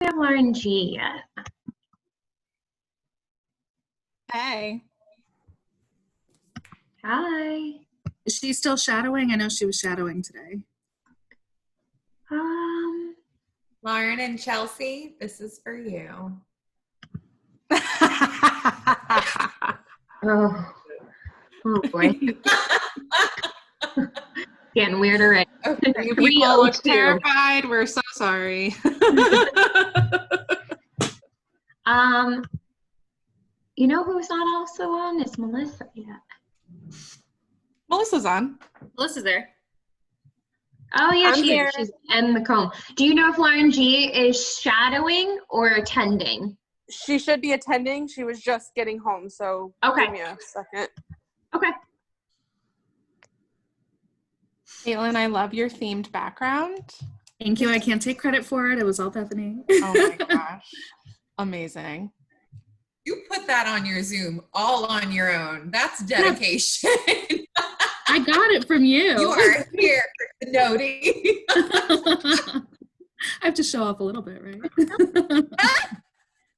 have Lauren G yet. Hey. Hi. Is she still shadowing? I know she was shadowing today. Lauren and Chelsea, this is for you. Oh boy. Getting weird already. You people look terrified. We're so sorry. You know who's not also on is Melissa yet. Melissa's on. Melissa's there. Oh yeah, I'm here. she's in the comb. Do you know if Lauren G is shadowing or attending? She should be attending. She was just getting home, so Okay. give me a second. Okay. Caitlin, I love your themed background. Thank you. I can't take credit for it. It was all Bethany. Oh my gosh. Amazing. You put that on your Zoom all on your own. That's dedication. I got it from you. You are here for Zenoti. I have to show off a little bit, right?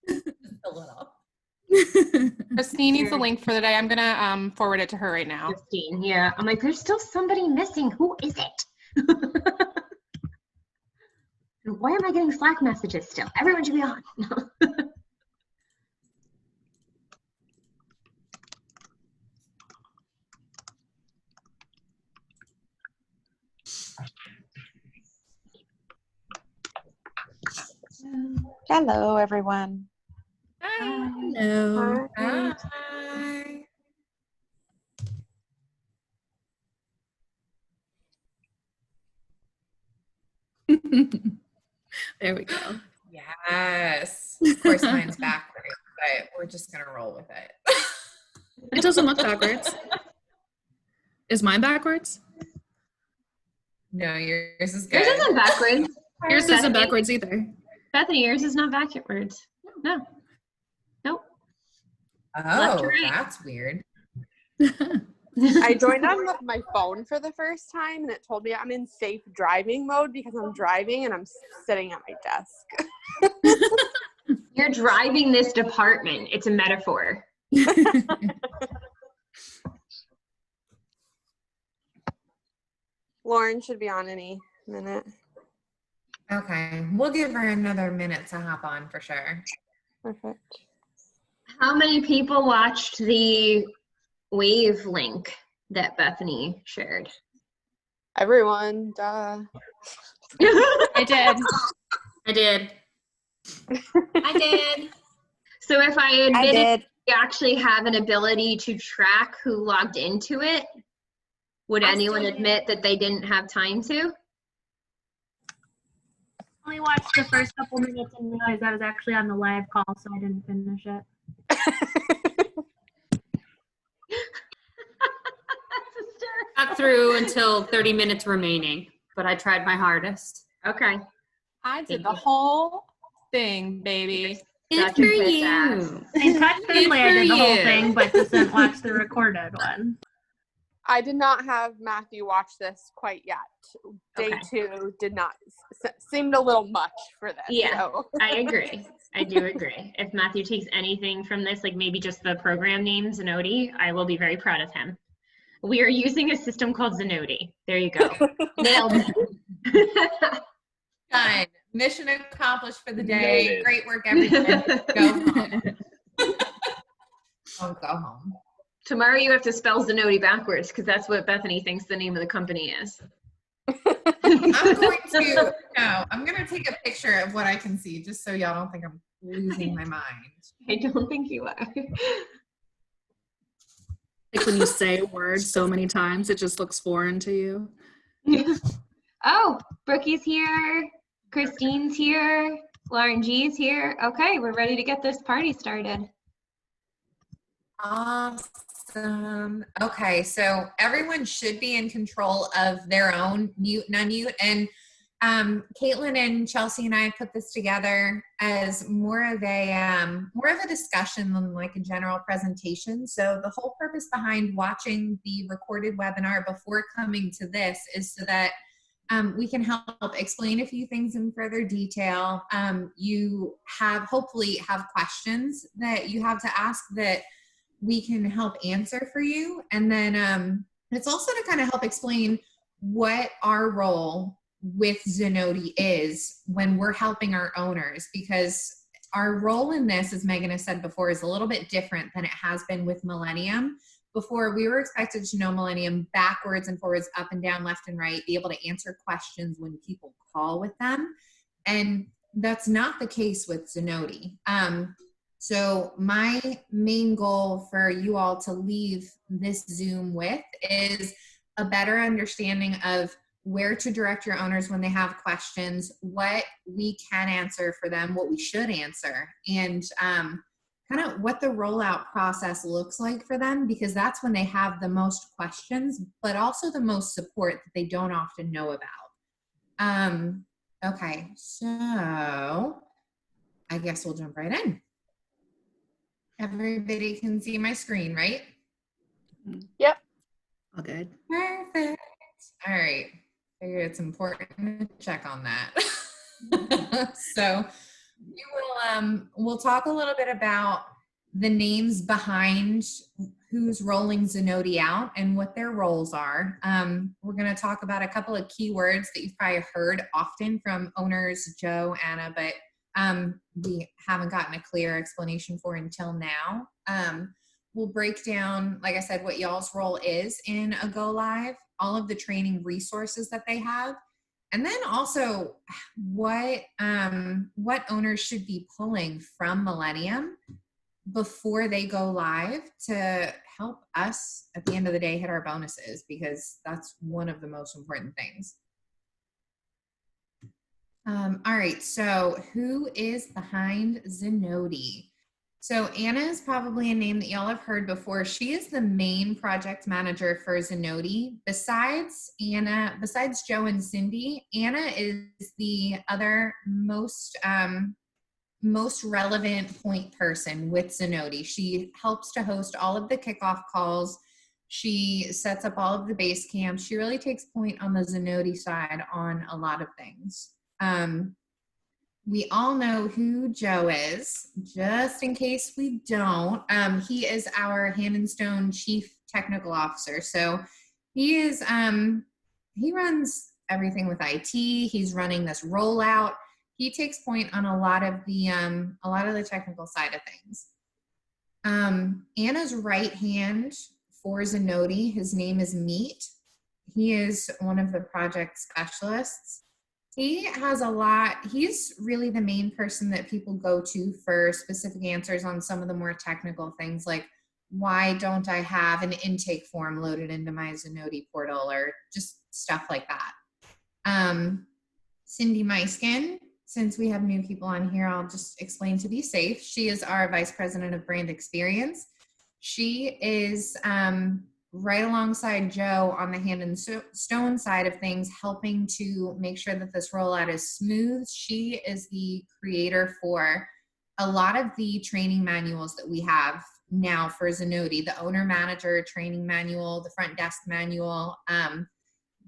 Just a little. Christine needs the link for the day. I'm gonna forward it to her right now. Christine, yeah. I'm like, there's still somebody missing. Who is it? Why am I getting Slack messages still? Everyone should be on. Hello, everyone. Hi. Hello. Hi. There we go. Yes. Of course, mine's backwards, but we're just going to roll with it. It doesn't look backwards. Is mine backwards? No, yours is good. Yours isn't backwards. Yours isn't backwards either. Bethany, yours is not backwards. No. Nope. Oh, to right. that's weird. I joined on my phone for the first time, and it told me I'm in safe driving mode because I'm driving and I'm sitting at my desk. You're driving this department. It's a metaphor. Lauren should be on any minute. Okay. We'll give her another minute to hop on for sure. Perfect. How many people watched the Wave link that Bethany shared? Everyone, duh. I did. I did. I did. So if I admitted did. we actually have an ability to track who logged into it, would anyone admit that they didn't have time to? Only watched the first couple minutes and realized I was actually on the live call, so I didn't finish it. Got through until 30 minutes remaining, but I tried my hardest. Okay. I did the whole thing, baby. That's Good a for good you. ass. And technically I Good did for the whole you. thing, but just didn't watch the recorded one. I did not have Matthew watch this quite yet. Day Okay. 2 did not seemed a little much for this. Yeah. So. I agree. I do agree. If Matthew takes anything from this, like maybe just the program name Zenoti, I will be very proud of him. We are using a system called Zenoti. There you go. Nailed it. Done. Mission accomplished for the day. Great work, everyone. Go home. Don't go home. Tomorrow you have to spell Zenoti backwards because that's what Bethany thinks the name of the company is. I'm going to take a picture of what I can see just so y'all don't think I'm losing my mind. I don't think you are. Like when you say a word so many times, it just looks foreign to you. Oh, Brookie's here. Christine's here. Lauren G's here. Okay, we're ready to get this party started. Awesome. Okay, so everyone should be in control of their own mute and unmute. And Caitlin and Chelsea and I put this together as more of a discussion than like a general presentation. So the whole purpose behind watching the recorded webinar before coming to this is so that we can help explain a few things in further detail. You hopefully have questions that you have to ask that we can help answer for you. And then it's also to kind of help explain what our role with Zenoti is when we're helping our owners, because our role in this, as Megan has said before, is a little bit different than it has been with Millennium. Before, we were expected to know Millennium backwards and forwards, up and down, left and right, be able to answer questions when people call with them. And that's not the case with Zenoti. So my main goal for you all to leave this Zoom with is a better understanding of where to direct your owners when they have questions, what we can answer for them, what we should answer, and kind of what the rollout process looks like for them, because that's when they have the most questions, but also the most support that they don't often know about. Okay, so I guess we'll jump right in. Everybody can see my screen, right? Yep. All good. Perfect. All right. Figured it's important to check on that. So we'll talk a little bit about the names behind who's rolling Zenoti out and what their roles are. We're going to talk about a couple of keywords that you've probably heard often from owners, Joe, Anna, but we haven't gotten a clear explanation for until now. We'll break down, like I said, what y'all's role is in a Go Live, all of the training resources that they have, and then also what owners should be pulling from Millennium before they go live to help us at the end of the day hit our bonuses, because that's one of the most important things. All right, so who is behind Zenoti? So Anna is probably a name that y'all have heard before. She is the main project manager for Zenoti. Besides Anna, besides Joe and Cindy, Anna is the other most relevant point person with Zenoti. She helps to host all of the kickoff calls. She sets up all of the base camps. She really takes point on the Zenoti side on a lot of things. We all know who Joe is, just in case we don't. He is our Hand and Stone Chief Technical Officer. So he is, he runs everything with IT. He's running this rollout. He takes point on a lot of the technical side of things. Anna's right hand for Zenoti, his name is Meet. He is one of the project specialists. He has a lot, he's really the main person that people go to for specific answers on some of the more technical things, like why don't I have an intake form loaded into my Zenoti portal, or just stuff like that. Cindy Meiskin, since we have new people on here, I'll just explain to be safe. She is our Vice President of Brand Experience. She is right alongside Joe on the Hand and Stone side of things, helping to make sure that this rollout is smooth. She is the creator for a lot of the training manuals that we have now for Zenoti, the owner manager training manual, the front desk manual,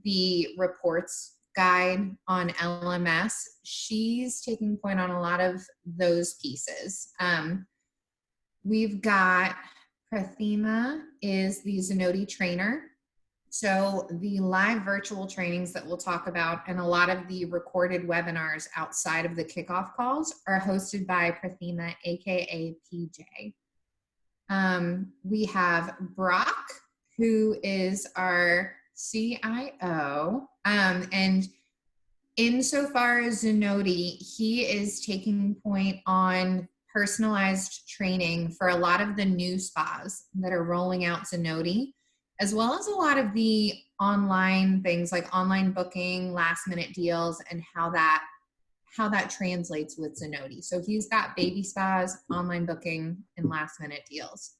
the reports guide on LMS. She's taking point on a lot of those pieces. We've got Prathima is the Zenoti trainer. So the live virtual trainings that we'll talk about and a lot of the recorded webinars outside of the kickoff calls are hosted by Prathima, aka PJ. We have Brock, who is our CIO. And insofar as Zenoti, he is taking point on personalized training for a lot of the new spas that are rolling out Zenoti, as well as a lot of the online things like online booking, last minute deals, and how that translates with Zenoti. So he's got baby spas, online booking, and last minute deals.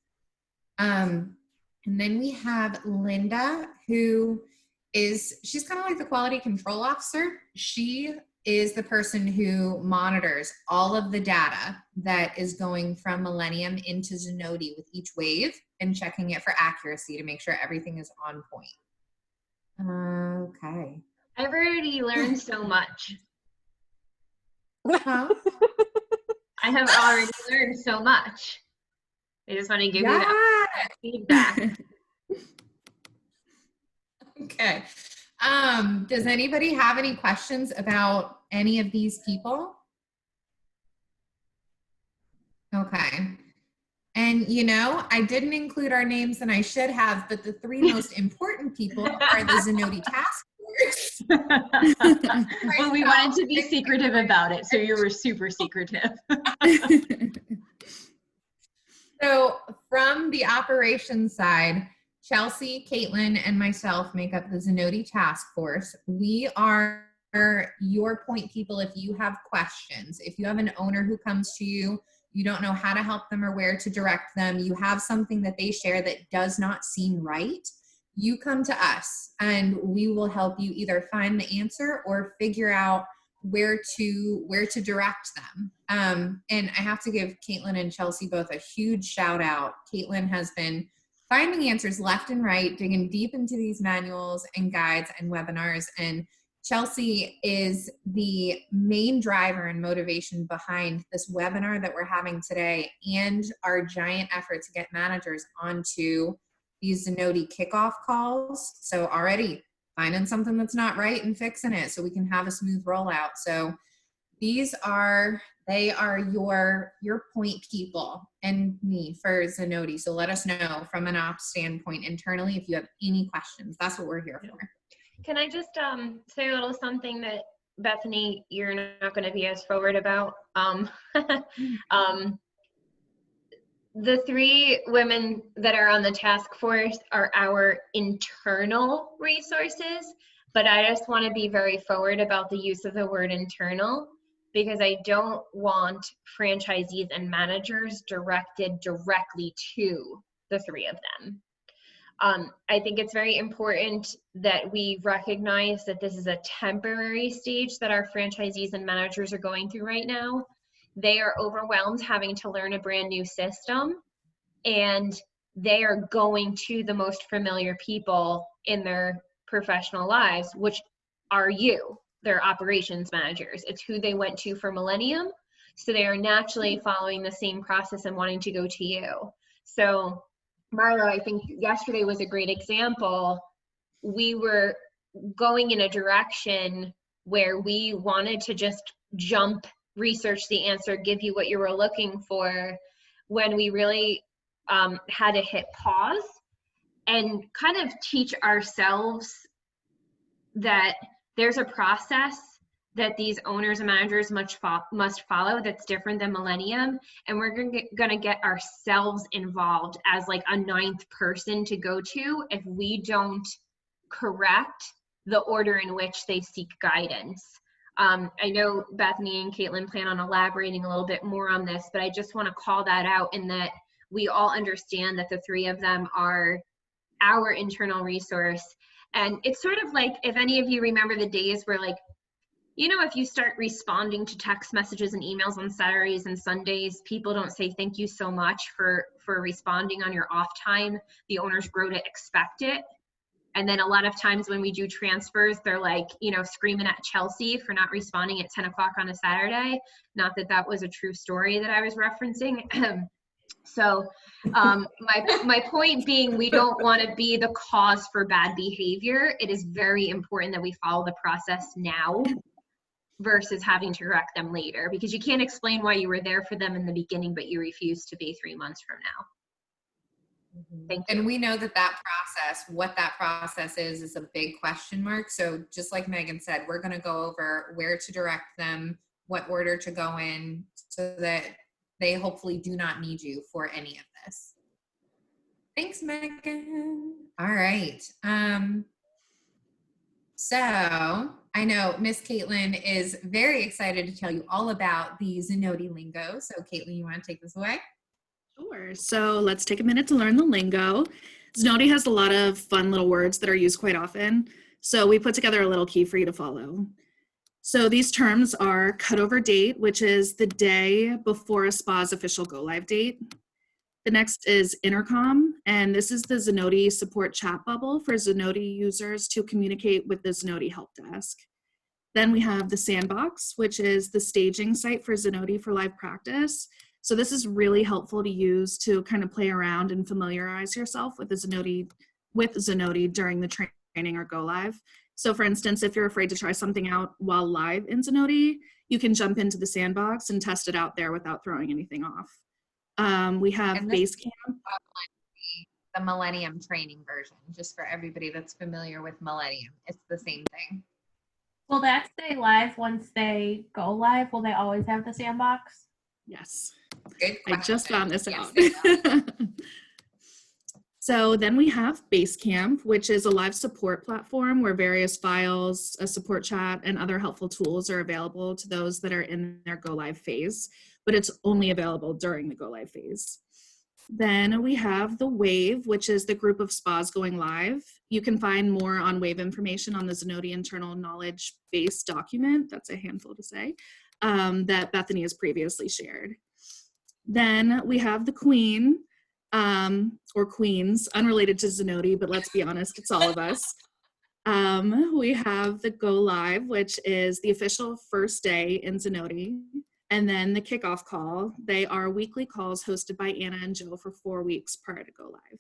And then we have Linda, she's kind of like the quality control officer. She is the person who monitors all of the data that is going from Millennium into Zenoti with each wave and checking it for accuracy to make sure everything is on point. Okay. I've already learned so much. Huh? I have already learned so much. I just want to give you that Yeah. feedback. Okay. Does anybody have any questions about any of these people? Okay. And I didn't include our names and I should have, but the three most important people are the Zenoti task force. Well, we wanted to be secretive about it, so you were super secretive. So from the operations side, Chelsea, Caitlin, and myself make up the Zenoti task force. We are your point people if you have questions. If you have an owner who comes to you, you don't know how to help them or where to direct them, you have something that they share that does not seem right, you come to us and we will help you either find the answer or figure out where to direct them. And I have to give Caitlin and Chelsea both a huge shout out. Caitlin has been finding answers left and right, digging deep into these manuals and guides and webinars. And Chelsea is the main driver and motivation behind this webinar that we're having today and our giant effort to get managers onto these Zenoti kickoff calls. So already finding something that's not right and fixing it so we can have a smooth rollout. So they are your point people and me for Zenoti. So let us know from an ops standpoint internally if you have any questions. That's what we're here for. Can I just say a little something that, Bethany, you're not going to be as forward about? The three women that are on the task force are our internal resources, but I just want to be very forward about the use of the word internal because I don't want franchisees and managers directed directly to the three of them. I think it's very important that we recognize that this is a temporary stage that our franchisees and managers are going through right now. They are overwhelmed having to learn a brand new system, and they are going to the most familiar people in their professional lives, which are you, their operations managers. It's who they went to for Millennium. So they are naturally following the same process and wanting to go to you. So Marlo, I think yesterday was a great example. We were going in a direction where we wanted to just jump, research the answer, give you what you were looking for, when we really had to hit pause and kind of teach ourselves that there's a process that these owners and managers must follow that's different than Millennium, and we're gonna get ourselves involved as like a ninth person to go to if we don't correct the order in which they seek guidance. I know Bethany and Caitlin plan on elaborating a little bit more on this, but I just want to call that out in that we all understand that the three of them are our internal resource. And it's sort of like, if any of you remember the days where, like, if you start responding to text messages and emails on Saturdays and Sundays, people don't say thank you so much for responding on your off time. The owners grow to expect it. And then a lot of times when we do transfers, they're like, screaming at Chelsea for not responding at 10 o'clock on a Saturday. Not that that was a true story that I was referencing. So my point being, we don't want to be the cause for bad behavior. It is very important that we follow the process now versus having to correct them later, because you can't explain why you were there for them in the beginning, but you refuse to be 3 months from now. Thank you. And we know that process, what that process is a big question mark. So just like Megan said, we're going to go over where to direct them, what order to go in, so that they hopefully do not need you for any of this. Thanks, Megan. All right. So I know Miss Caitlin is very excited to tell you all about the Zenoti lingo. So Caitlin, you want to take this away? Sure. So let's take a minute to learn the lingo. Zenoti has a lot of fun little words that are used quite often. So we put together a little key for you to follow. So these terms are cutover date, which is the day before a spa's official go live date. The next is Intercom, and this is the Zenoti support chat bubble for Zenoti users to communicate with the Zenoti help desk. Then we have the Sandbox, which is the staging site for Zenoti for live practice. So this is really helpful to use to kind of play around and familiarize yourself with Zenoti during the training or go live. So for instance, if you're afraid to try something out while live in Zenoti, you can jump into the Sandbox and test it out there without throwing anything off. We have And this Basecamp. The Millennium training version, just for everybody that's familiar with Millennium. It's the same thing. Will that stay live once they go live? Will they always have the Sandbox? Yes. Good I just question. found this Yes, out. they will. So then we have Basecamp, which is a live support platform where various files, a support chat, and other helpful tools are available to those that are in their go live phase, but it's only available during the go live phase. Then we have the WAVE, which is the group of spas going live. You can find more on WAVE information on the Zenoti internal knowledge base document, that's a handful to say, that Bethany has previously shared. Then we have the Queen, or Queens, unrelated to Zenoti, but let's be honest, it's all of us. We have the Go Live, which is the official first day in Zenoti. And then the kickoff call. They are weekly calls hosted by Anna and Jill for 4 weeks prior to go live.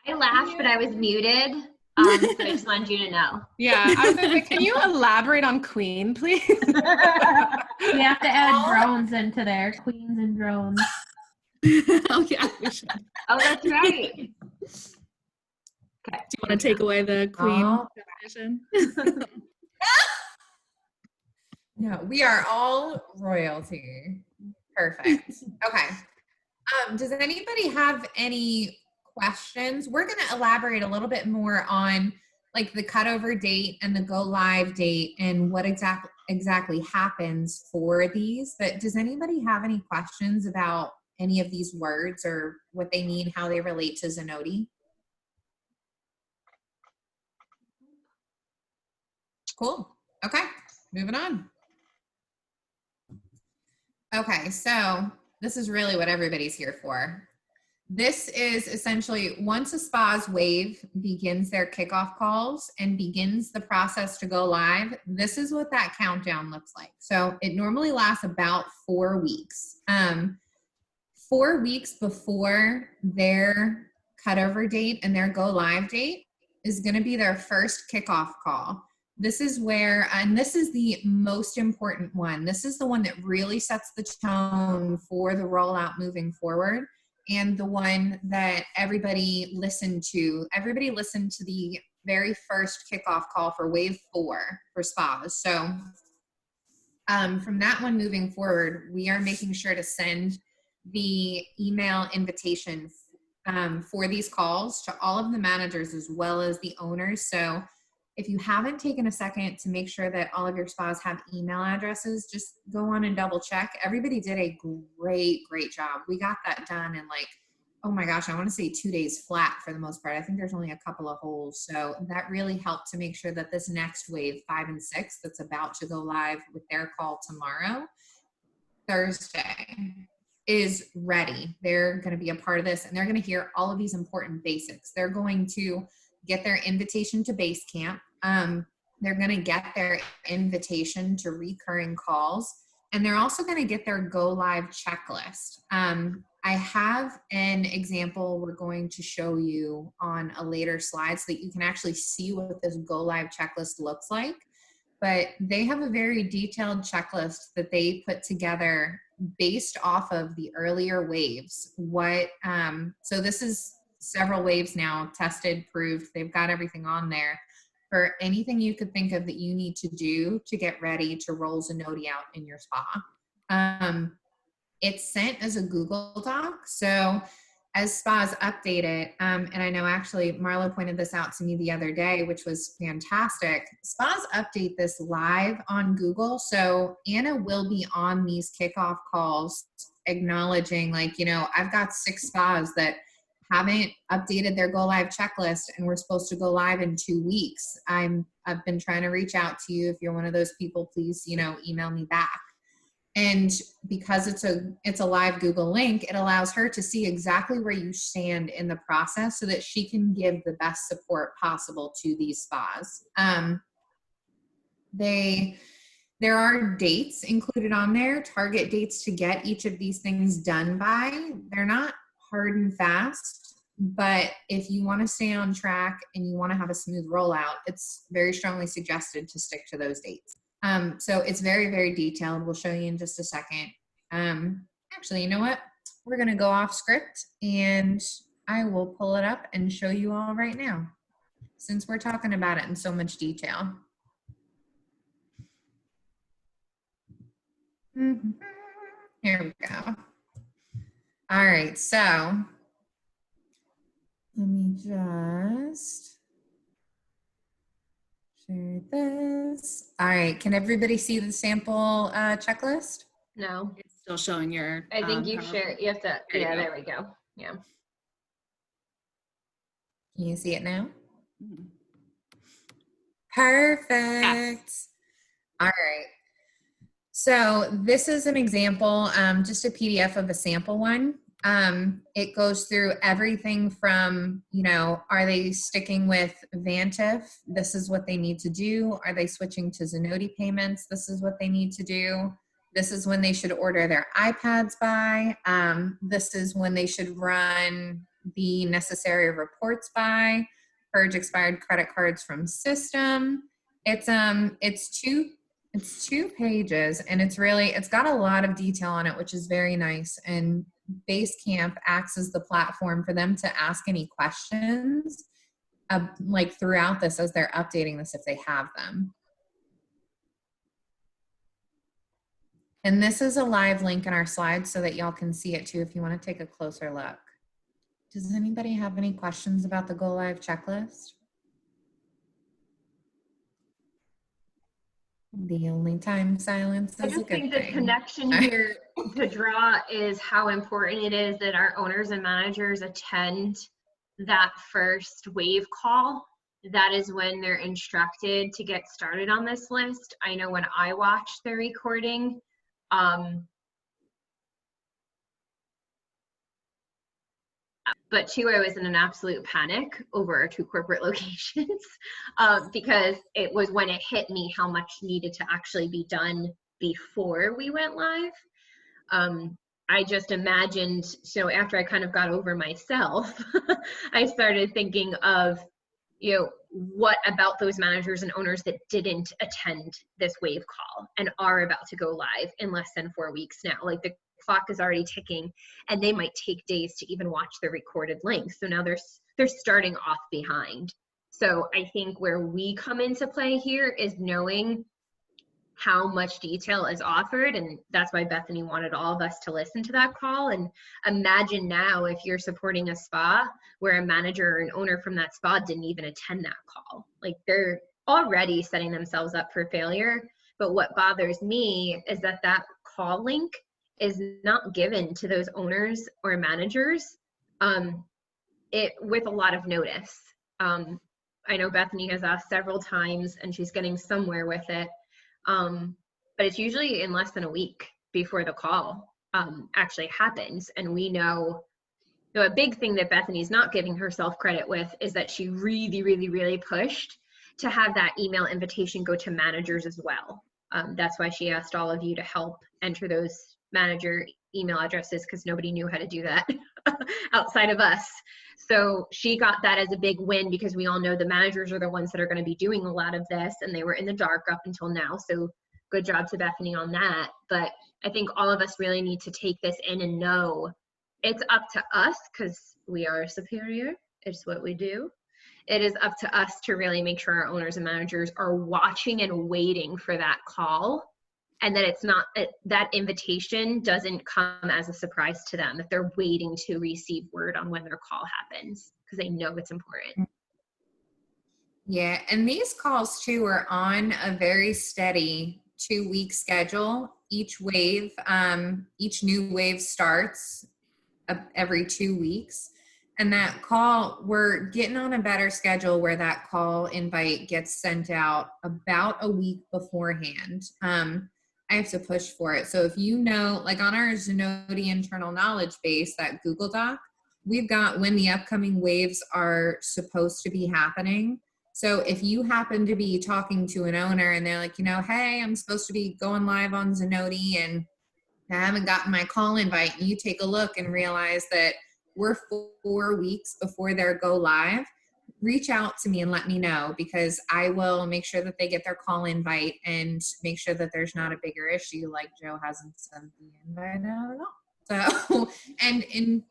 I laughed, but I was muted. So I just wanted you to know. Yeah, I was gonna say, can you elaborate on Queen, please? We have to add drones into there, queens and drones. Oh yeah, we should. Oh, that's right. Do you want to take away the Queen Oh. definition? No, we are all royalty. Perfect. Okay. Does anybody have any questions? We're going to elaborate a little bit more on like the cutover date and the go live date and what exactly happens for these. But does anybody have any questions about any of these words or what they mean, how they relate to Zenoti? Cool. Okay, moving on. Okay, so this is really what everybody's here for. This is essentially once a spa's wave begins their kickoff calls and begins the process to go live, this is what that countdown looks like. So it normally lasts about 4 weeks. 4 weeks before their cutover date and their go live date is going to be their first kickoff call. This is where, and this is the most important one. This is the one that really sets the tone for the rollout moving forward, and the one that everybody listened to. Everybody listened to the very first kickoff call for wave 4 for spas. So from that one moving forward, we are making sure to send the email invitation for these calls to all of the managers as well as the owners. So if you haven't taken a second to make sure that all of your spas have email addresses, just go on and double check. Everybody did a great job. We got that done in like, oh my gosh, I want to say 2 days flat for the most part. I think there's only a couple of holes. So that really helped to make sure that this next wave, 5 and 6, that's about to go live with their call tomorrow, Thursday, is ready. They're going to be a part of this, and they're going to hear all of these important basics. They're going to get their invitation to Basecamp. They're going to get their invitation to recurring calls, and they're also going to get their go live checklist. I have an example we're going to show you on a later slide so that you can actually see what this go live checklist looks like. But they have a very detailed checklist that they put together based off of the earlier waves. So this is several waves now, tested, proved. They've got everything on there for anything you could think of that you need to do to get ready to roll Zenoti out in your spa. It's sent as a Google Doc. So as spas update it, and I know actually Marlo pointed this out to me the other day, which was fantastic. Spas update this live on Google. So Anna will be on these kickoff calls acknowledging, like, you know, I've got 6 spas that haven't updated their go live checklist and we're supposed to go live in 2 weeks. I've been trying to reach out to you. If you're one of those people, please, you know, email me back. And because it's a live Google link, it allows her to see exactly where you stand in the process so that she can give the best support possible to these spas. There are dates included on there, target dates to get each of these things done by. They're not hard and fast, but if you want to stay on track and you want to have a smooth rollout, it's very strongly suggested to stick to those dates. So it's very, very detailed. We'll show you in just a second. Actually, you know what? We're going to go off script and I will pull it up and show you all right now, since we're talking about it in so much detail. Here we go. All right, so let me just share this. All right, can everybody see the sample checklist? No, It's still showing your. I think you PowerPoint. share, you have to, There you yeah, go. there we go. Yeah. Can you see it now? Mhm. Perfect. All right. So this is an example, just a PDF of a sample one. It goes through everything from, you know, are they sticking with Vantif? This is what they need to do. Are they switching to Zenoti payments? This is what they need to do. This is when they should order their iPads by. This is when they should run the necessary reports by, purge expired credit cards from system. It's two pages, and it's got a lot of detail on it, which is very nice. And Basecamp acts as the platform for them to ask any questions like throughout this as they're updating this if they have them. And this is a live link in our slides so that y'all can see it too if you want to take a closer look. Does anybody have any questions about the Go Live checklist? The only time silence I is a just good think the thing. connection here to draw is how important it is that our owners and managers attend that first wave call. That is when they're instructed to get started on this list. I know when I watched the recording, but too, I was in an absolute panic over our 2 corporate locations because it was when it hit me how much needed to actually be done before we went live. I just imagined, so after I kind of got over myself, I started thinking of, you know, what about those managers and owners that didn't attend this wave call and are about to go live in less than 4 weeks now? Like the clock is already ticking and they might take days to even watch the recorded link. So now they're starting off behind. So I think where we come into play here is knowing how much detail is offered, and that's why Bethany wanted all of us to listen to that call. And imagine now if you're supporting a spa where a manager or an owner from that spa didn't even attend that call. Like they're already setting themselves up for failure. But what bothers me is that that call link is not given to those owners or managers with a lot of notice. I know Bethany has asked several times and she's getting somewhere with it. But it's usually in less than a week before the call actually happens. And we know, a big thing that Bethany's not giving herself credit with is that she really, really, really pushed to have that email invitation go to managers as well. That's why she asked all of you to help enter those manager email addresses, because nobody knew how to do that outside of us. So she got that as a big win, because we all know the managers are the ones that are going to be doing a lot of this, and they were in the dark up until now. So good job to Bethany on that. But I think all of us really need to take this in and know it's up to us, because we are superior. It's what we do. It is up to us to really make sure our owners and managers are watching and waiting for that call, and that it's not, that invitation doesn't come as a surprise to them, that they're waiting to receive word on when their call happens, because they know it's important. Yeah, and these calls too are on a very steady 2-week schedule. Each wave, each new wave starts every 2 weeks. And that call, we're getting on a better schedule where that call invite gets sent out about a week beforehand. I have to push for it. So if you know, like on our Zenoti internal knowledge base, that Google Doc, we've got when the upcoming waves are supposed to be happening. So if you happen to be talking to an owner and they're like, you know, hey, I'm supposed to be going live on Zenoti and I haven't gotten my call invite, and you take a look and realize that we're 4 weeks before their go live, reach out to me and let me know, because I will make sure that they get their call invite and make sure that there's not a bigger issue like Joe hasn't sent the invite out at all. So, and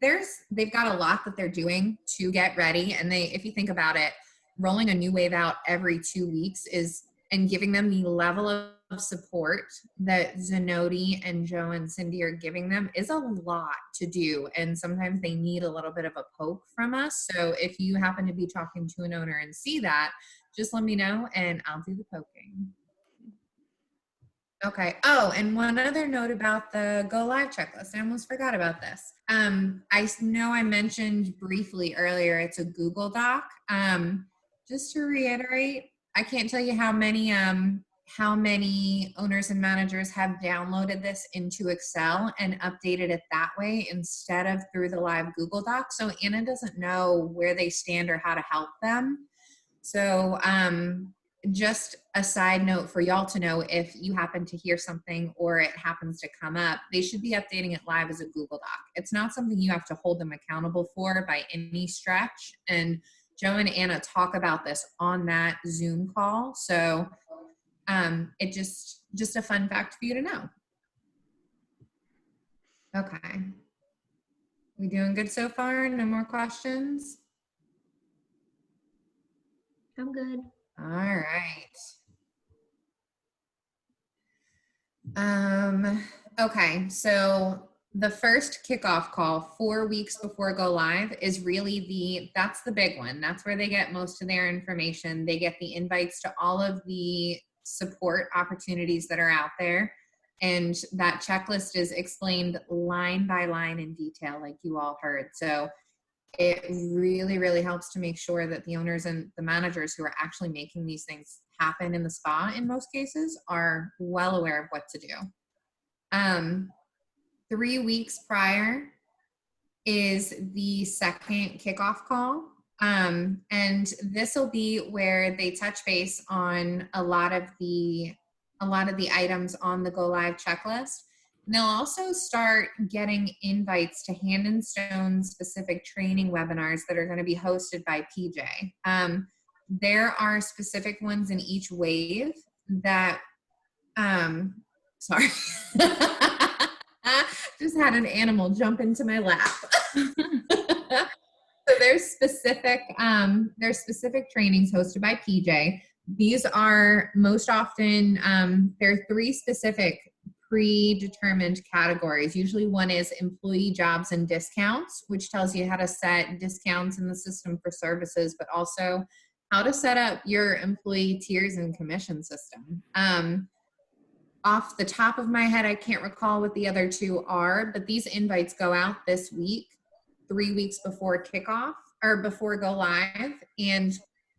they've got a lot that they're doing to get ready. And if you think about it, rolling a new wave out every 2 weeks and giving them the level of support that Zenoti and Joe and Cindy are giving them is a lot to do. And sometimes they need a little bit of a poke from us. So if you happen to be talking to an owner and see that, just let me know and I'll do the poking. Okay. Oh, and one other note about the Go Live checklist. I almost forgot about this. I know I mentioned briefly earlier, it's a Google Doc. Just to reiterate, I can't tell you how many owners and managers have downloaded this into Excel and updated it that way instead of through the live Google Doc. So Anna doesn't know where they stand or how to help them. So just a side note for y'all to know, if you happen to hear something or it happens to come up, they should be updating it live as a Google Doc. It's not something you have to hold them accountable for by any stretch. And Joe and Anna talk about this on that Zoom call. So it just a fun fact for you to know. Okay. We doing good so far? No more questions? I'm good. All right. Okay, so the first kickoff call 4 weeks before go live is really that's the big one. That's where they get most of their information. They get the invites to all of the support opportunities that are out there. And that checklist is explained line by line in detail, like you all heard. So it really, really helps to make sure that the owners and the managers who are actually making these things happen in the spa, in most cases, are well aware of what to do. 3 weeks prior is the second kickoff call. And this will be where they touch base on a lot of the items on the Go Live checklist. And they'll also start getting invites to Hand and Stone specific training webinars that are going to be hosted by PJ. There are specific ones in each wave that, sorry, just had an animal jump into my lap. So there's specific trainings hosted by PJ. These are most often, there are 3 specific predetermined categories. Usually one is employee jobs and discounts, which tells you how to set discounts in the system for services, but also how to set up your employee tiers and commission system. Off the top of my head, I can't recall what the other 2 are, but these invites go out this week, 3 weeks before kickoff or before go live. And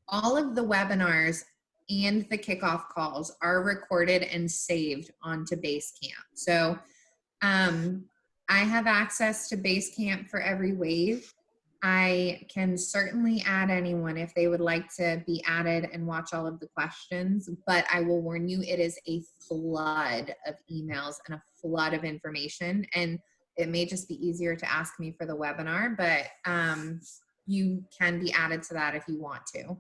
all of the webinars and the kickoff calls are recorded and saved onto Basecamp. So I have access to Basecamp for every wave. I can certainly add anyone if they would like to be added and watch all of the questions, but I will warn you, it is a flood of emails and a flood of information, and it may just be easier to ask me for the webinar, but you can be added to that if you want to.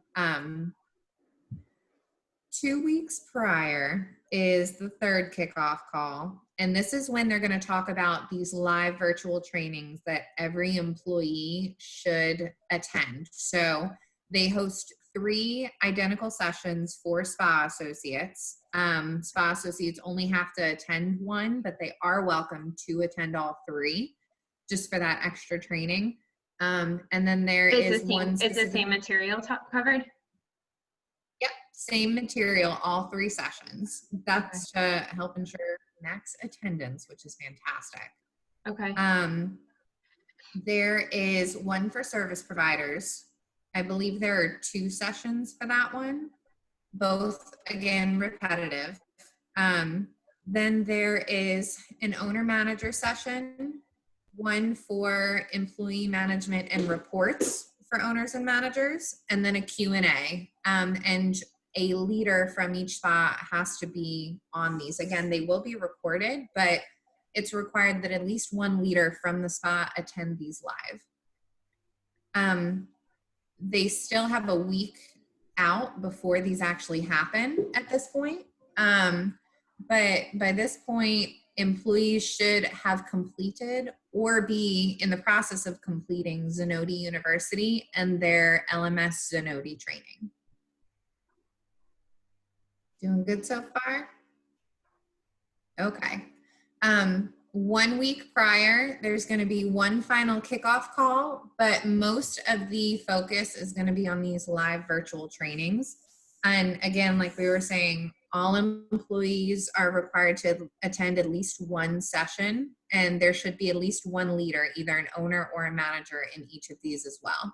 2 weeks prior is the third kickoff call. And this is when they're going to talk about these live virtual trainings that every employee should attend. So they host 3 identical sessions for spa associates. Spa associates only have to attend 1, but they are welcome to attend all 3 just for that extra training. And then there is one. Is the same material covered? Yep, same material, all 3 sessions. That's to help ensure max attendance, which is fantastic. Okay. There is one for service providers. I believe there are 2 sessions for that one, both again repetitive. Then there is an owner manager session, one for employee management and reports for owners and managers, and then a Q&A. And a leader from each spa has to be on these. Again, they will be recorded, but it's required that at least one leader from the spa attend these live. They still have a week out before these actually happen at this point. But by this point, employees should have completed or be in the process of completing Zenoti University and their LMS Zenoti training. Doing good so far? Okay. 1 week prior, there's going to be one final kickoff call, but most of the focus is going to be on these live virtual trainings. And again, like we were saying, all employees are required to attend at least one session, and there should be at least one leader, either an owner or a manager, in each of these as well.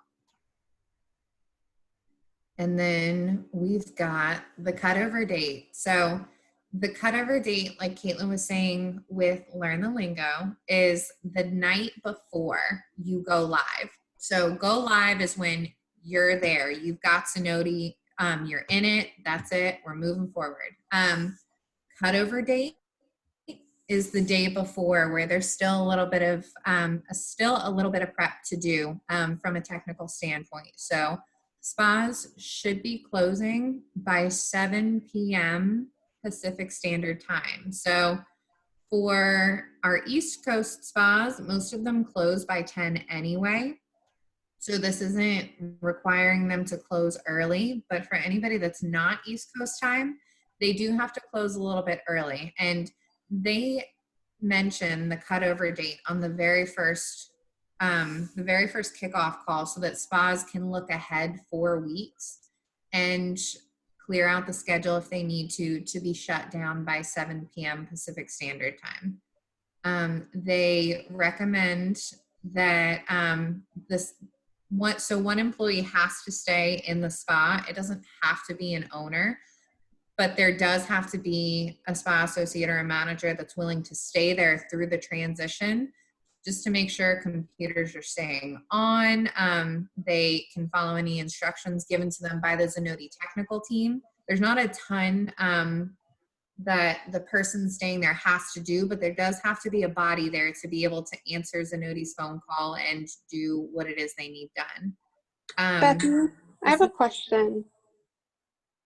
And then we've got the cutover date. So the cutover date, like Caitlin was saying with Learn the Lingo, is the night before you go live. So go live is when you're there. You've got Zenoti, you're in it, that's it, we're moving forward. Cutover date is the day before, where there's still a little bit of prep to do from a technical standpoint. So spas should be closing by 7 p.m. Pacific Standard Time. So for our East Coast spas, most of them close by 10 anyway. So this isn't requiring them to close early, but for anybody that's not East Coast time, they do have to close a little bit early. And they mention the cutover date on the very first kickoff call, so that spas can look ahead 4 weeks and clear out the schedule if they need to be shut down by 7 p.m. Pacific Standard Time. They recommend that one employee has to stay in the spa. It doesn't have to be an owner, but there does have to be a spa associate or a manager that's willing to stay there through the transition, just to make sure computers are staying on. They can follow any instructions given to them by the Zenoti technical team. There's not a ton that the person staying there has to do, but there does have to be a body there to be able to answer Zenoti's phone call and do what it is they need done. Bethany, I have a question.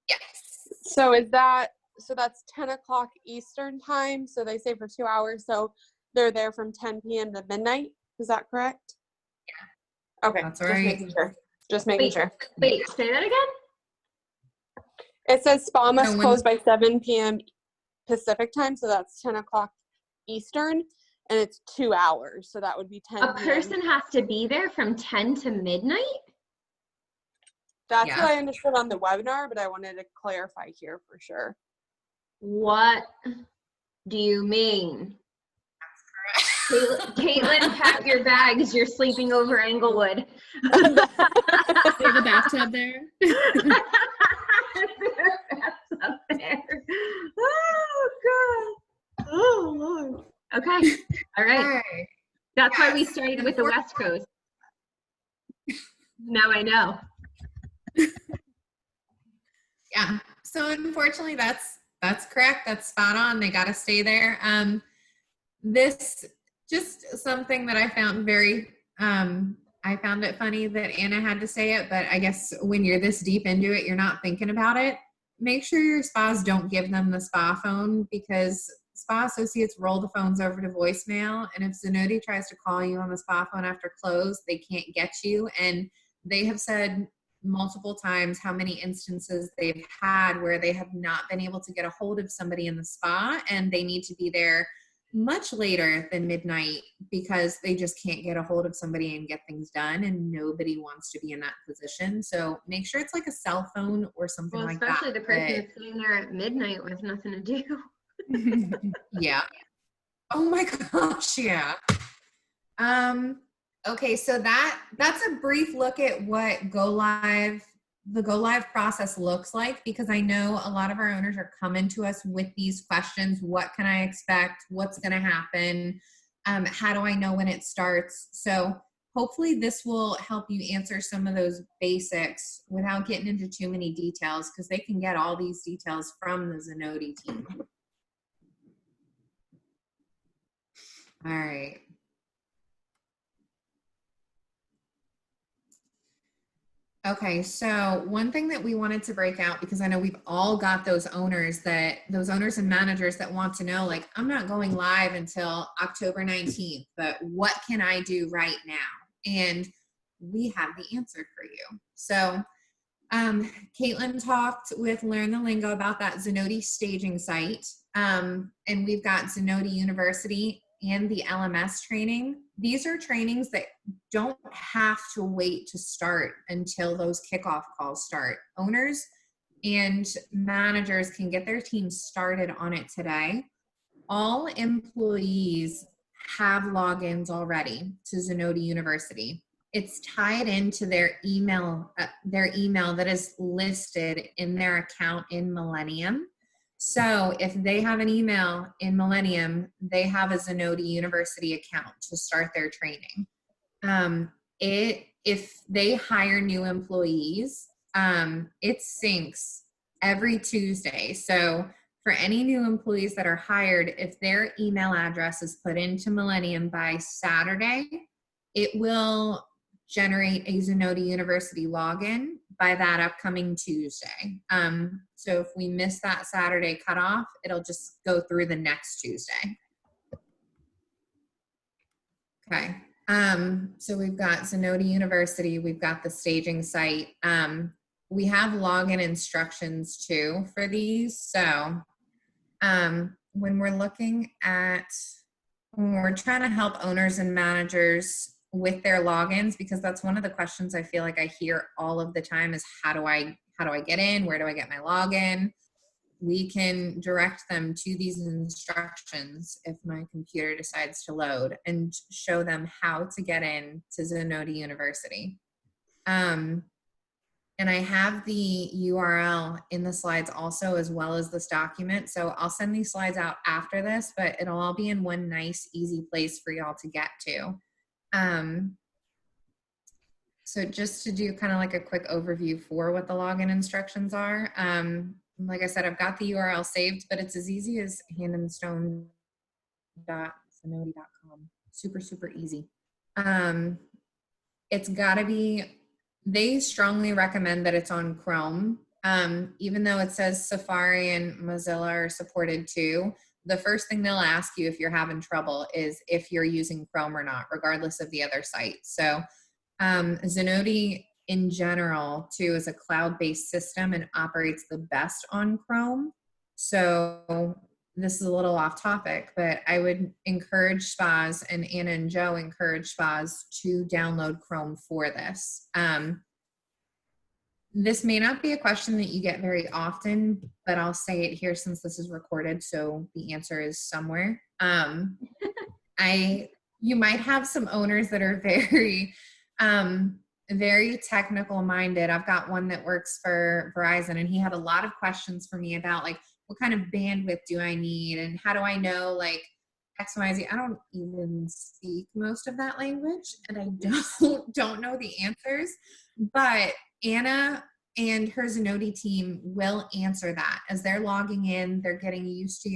Yes. So that's 10 o'clock Eastern time. So they say for 2 hours. So they're there from 10 p.m. to midnight. Is that correct? Yeah. Okay. That's right. Just making sure. Wait, say that again? It says spa must close by 7 p.m. Pacific time. So that's 10 o'clock Eastern. And it's 2 hours. So that would be 10 A person has to be there from 10 to midnight? That's what I understood on the webinar, but I wanted to clarify here for sure. What do you mean? Caitlin, pack your bags. You're sleeping over Englewood. There's a bathtub there. Up there. Oh God. Oh Lord. Okay. All right. That's why we started with the West Coast. Now I know. Yeah. So unfortunately, that's correct. That's spot on. They got to stay there. This just something that I found I found it funny that Anna had to say it, but I guess when you're this deep into it, you're not thinking about it. Make sure your spas don't give them the spa phone, because spa associates roll the phones over to voicemail. And if Zenoti tries to call you on the spa phone after close, they can't get you. And they have said multiple times how many instances they've had where they have not been able to get a hold of somebody in the spa, and they need to be there much later than midnight because they just can't get a hold of somebody and get things done, and nobody wants to be in that position. So make sure it's like a cell phone or something like that. Especially the person that's sitting there at midnight with nothing to do. Yeah. Oh my gosh, yeah. Okay, so that's a brief look at what Go Live the go live process looks like, because I know a lot of our owners are coming to us with these questions. What can I expect? What's going to happen? How do I know when it starts? So hopefully this will help you answer some of those basics without getting into too many details, because they can get all these details from the Zenoti team. All right. Okay, so one thing that we wanted to break out, because I know we've all got those owners and managers that want to know, like, I'm not going live until October 19th, but what can I do right now? And we have the answer for you. So Caitlin talked with Learn the Lingo about that Zenoti staging site. And we've got Zenoti University and the LMS training. These are trainings that don't have to wait to start until those kickoff calls start. Owners and managers can get their teams started on it today. All employees have logins already to Zenoti University. It's tied into their email that is listed in their account in Millennium. So if they have an email in Millennium, they have a Zenoti University account to start their training. If they hire new employees, it syncs every Tuesday. So for any new employees that are hired, if their email address is put into Millennium by Saturday, it will generate a Zenoti University login by that upcoming Tuesday. So if we miss that Saturday cutoff, it'll just go through the next Tuesday. Okay. So we've got Zenoti University, we've got the staging site. We have login instructions too for these. So when we're trying to help owners and managers with their logins, because that's one of the questions I feel like I hear all of the time is how do I get in? Where do I get my login? We can direct them to these instructions if my computer decides to load, and show them how to get in to Zenoti University. And I have the URL in the slides also, as well as this document. So I'll send these slides out after this, but it'll all be in one nice, easy place for y'all to get to. So just to do kind of like a quick overview for what the login instructions are. Like I said, I've got the URL saved, but it's as easy as handandstone.zenoti.com. Super, super easy. It's gotta be, they strongly recommend that it's on Chrome. Even though it says Safari and Mozilla are supported too, the first thing they'll ask you if you're having trouble is if you're using Chrome or not, regardless of the other site. So Zenoti in general too is a cloud-based system and operates the best on Chrome. So this is a little off topic, but I would encourage Spaz, and Anna and Joe encourage Spaz to download Chrome for this. This may not be a question that you get very often, but I'll say it here since this is recorded, so the answer is somewhere. You might have some owners that are very technical minded. I've got one that works for Verizon, and he had a lot of questions for me about, like, what kind of bandwidth do I need, and how do I know, like, X, Y, Z. I don't even speak most of that language, and I don't know the answers, but Anna and her Zenoti team will answer that as they're logging in. They're getting used to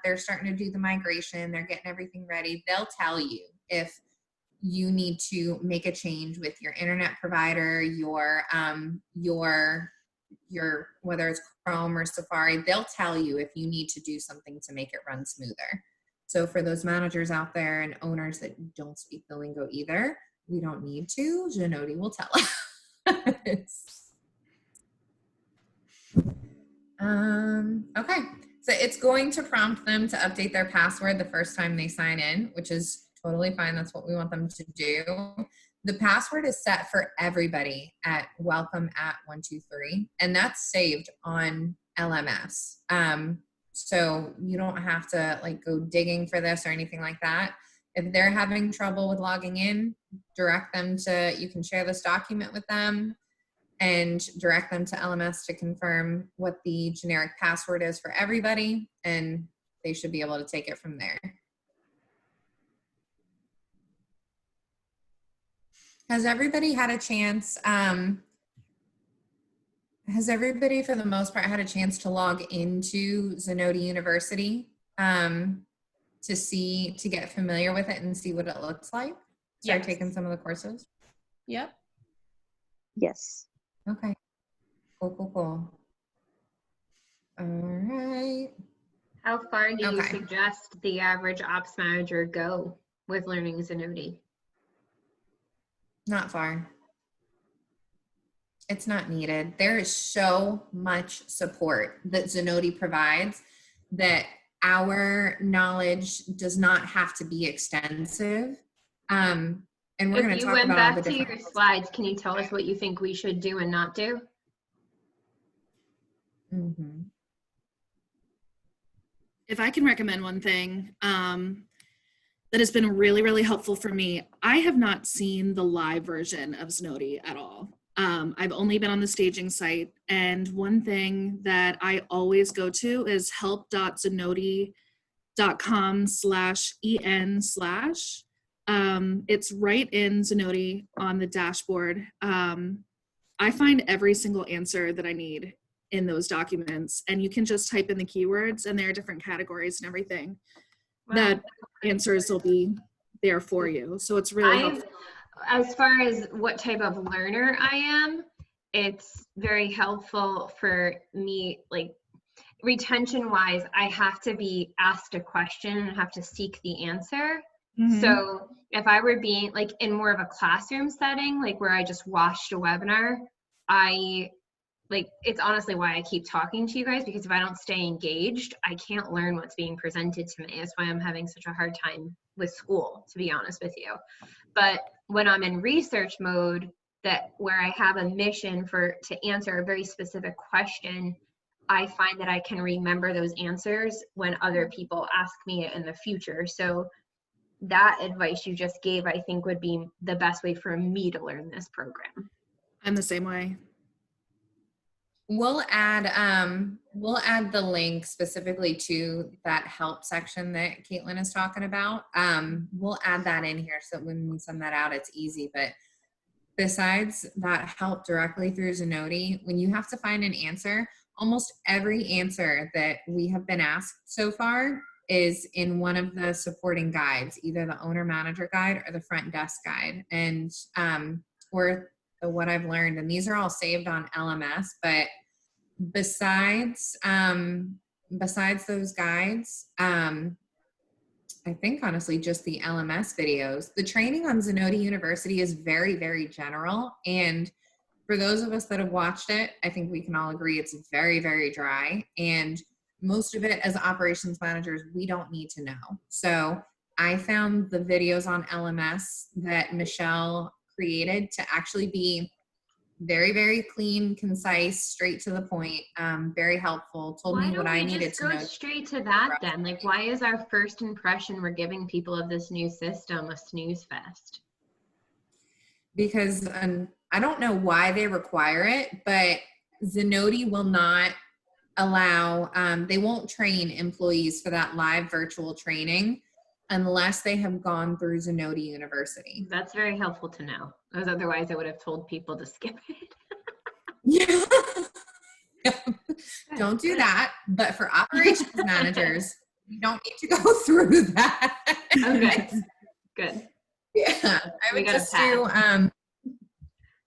they're starting to do the migration. They're getting everything ready. They'll tell you if you need to make a change with your internet provider, your whether it's Chrome or Safari. They'll tell you if you need to do something to make it run smoother. So for those managers out there and owners that don't speak the lingo either, we don't need to. Zenoti will tell us. Okay, so it's going to prompt them to update their password the first time they sign in, which is totally fine. That's what we want them to do. The password is set for everybody at welcome@123, and that's saved on LMS. So you don't have to like go digging for this or anything like that. If they're having trouble with logging in, direct them to, you can share this document with them. and direct them to LMS to confirm what the generic password is for everybody, and they should be able to take it from there. Has everybody had a chance, has everybody for the most part had a chance to log into Zenoti University to get familiar with it and see what it looks like? Start Yes. taking some of the courses? Yep. Yes. Okay. Cool. All right. How far do you Okay. suggest the average ops manager go with learning Zenoti? Not far. It's not needed. There is so much support that Zenoti provides that our knowledge does not have to be extensive. And we're going If to you talk went about all back the to different. your slides, can you tell us what you think we should do and not do? Mhm. If I can recommend one thing that has been really, really helpful for me, I have not seen the live version of Zenoti at all. I've only been on the staging site, and one thing that I always go to is help.zenoti.com/en/. It's right in Zenoti on the dashboard. I find every single answer that I need in those documents, and you can just type in the keywords, and there are different categories and everything. That answers will be there for you. So it's really helpful. As far as what type of learner I am, it's very helpful for me, like retention wise, I have to be asked a question and have to seek the answer. Mhm. So if I were being like in more of a classroom setting, like where I just watched a webinar, it's honestly why I keep talking to you guys, because if I don't stay engaged, I can't learn what's being presented to me. That's why I'm having such a hard time with school, to be honest with you. But when I'm in research mode, where I have a mission to answer a very specific question, I find that I can remember those answers when other people ask me it in the future. So that advice you just gave, I think would be the best way for me to learn this program. I'm the same way. We'll add the link specifically to that help section that Caitlin is talking about. We'll add that in here so that when we send that out, it's easy. But besides that help directly through Zenoti, when you have to find an answer, almost every answer that we have been asked so far is in one of the supporting guides, either the owner manager guide or the front desk guide. And or what I've learned, and these are all saved on LMS, but besides those guides, I think honestly just the LMS videos. The training on Zenoti University is very, very general, and for those of us that have watched it, I think we can all agree it's very, very dry, and most of it as operations managers, we don't need to know. So I found the videos on LMS that Michelle created to actually be very, very clean, concise, straight to the point, very helpful, told me what I needed to know. Why don't we just go straight to that then? Like, why is our first impression we're giving people of this new system a snooze fest? Because I don't know why they require it, but Zenoti will not allow, they won't train employees for that live virtual training unless they have gone through Zenoti University. That's very helpful to know, because otherwise I would have told people to skip it. Yeah. Don't do that. But for operations managers, you don't need to go through that. Okay, good. Yeah, I would just do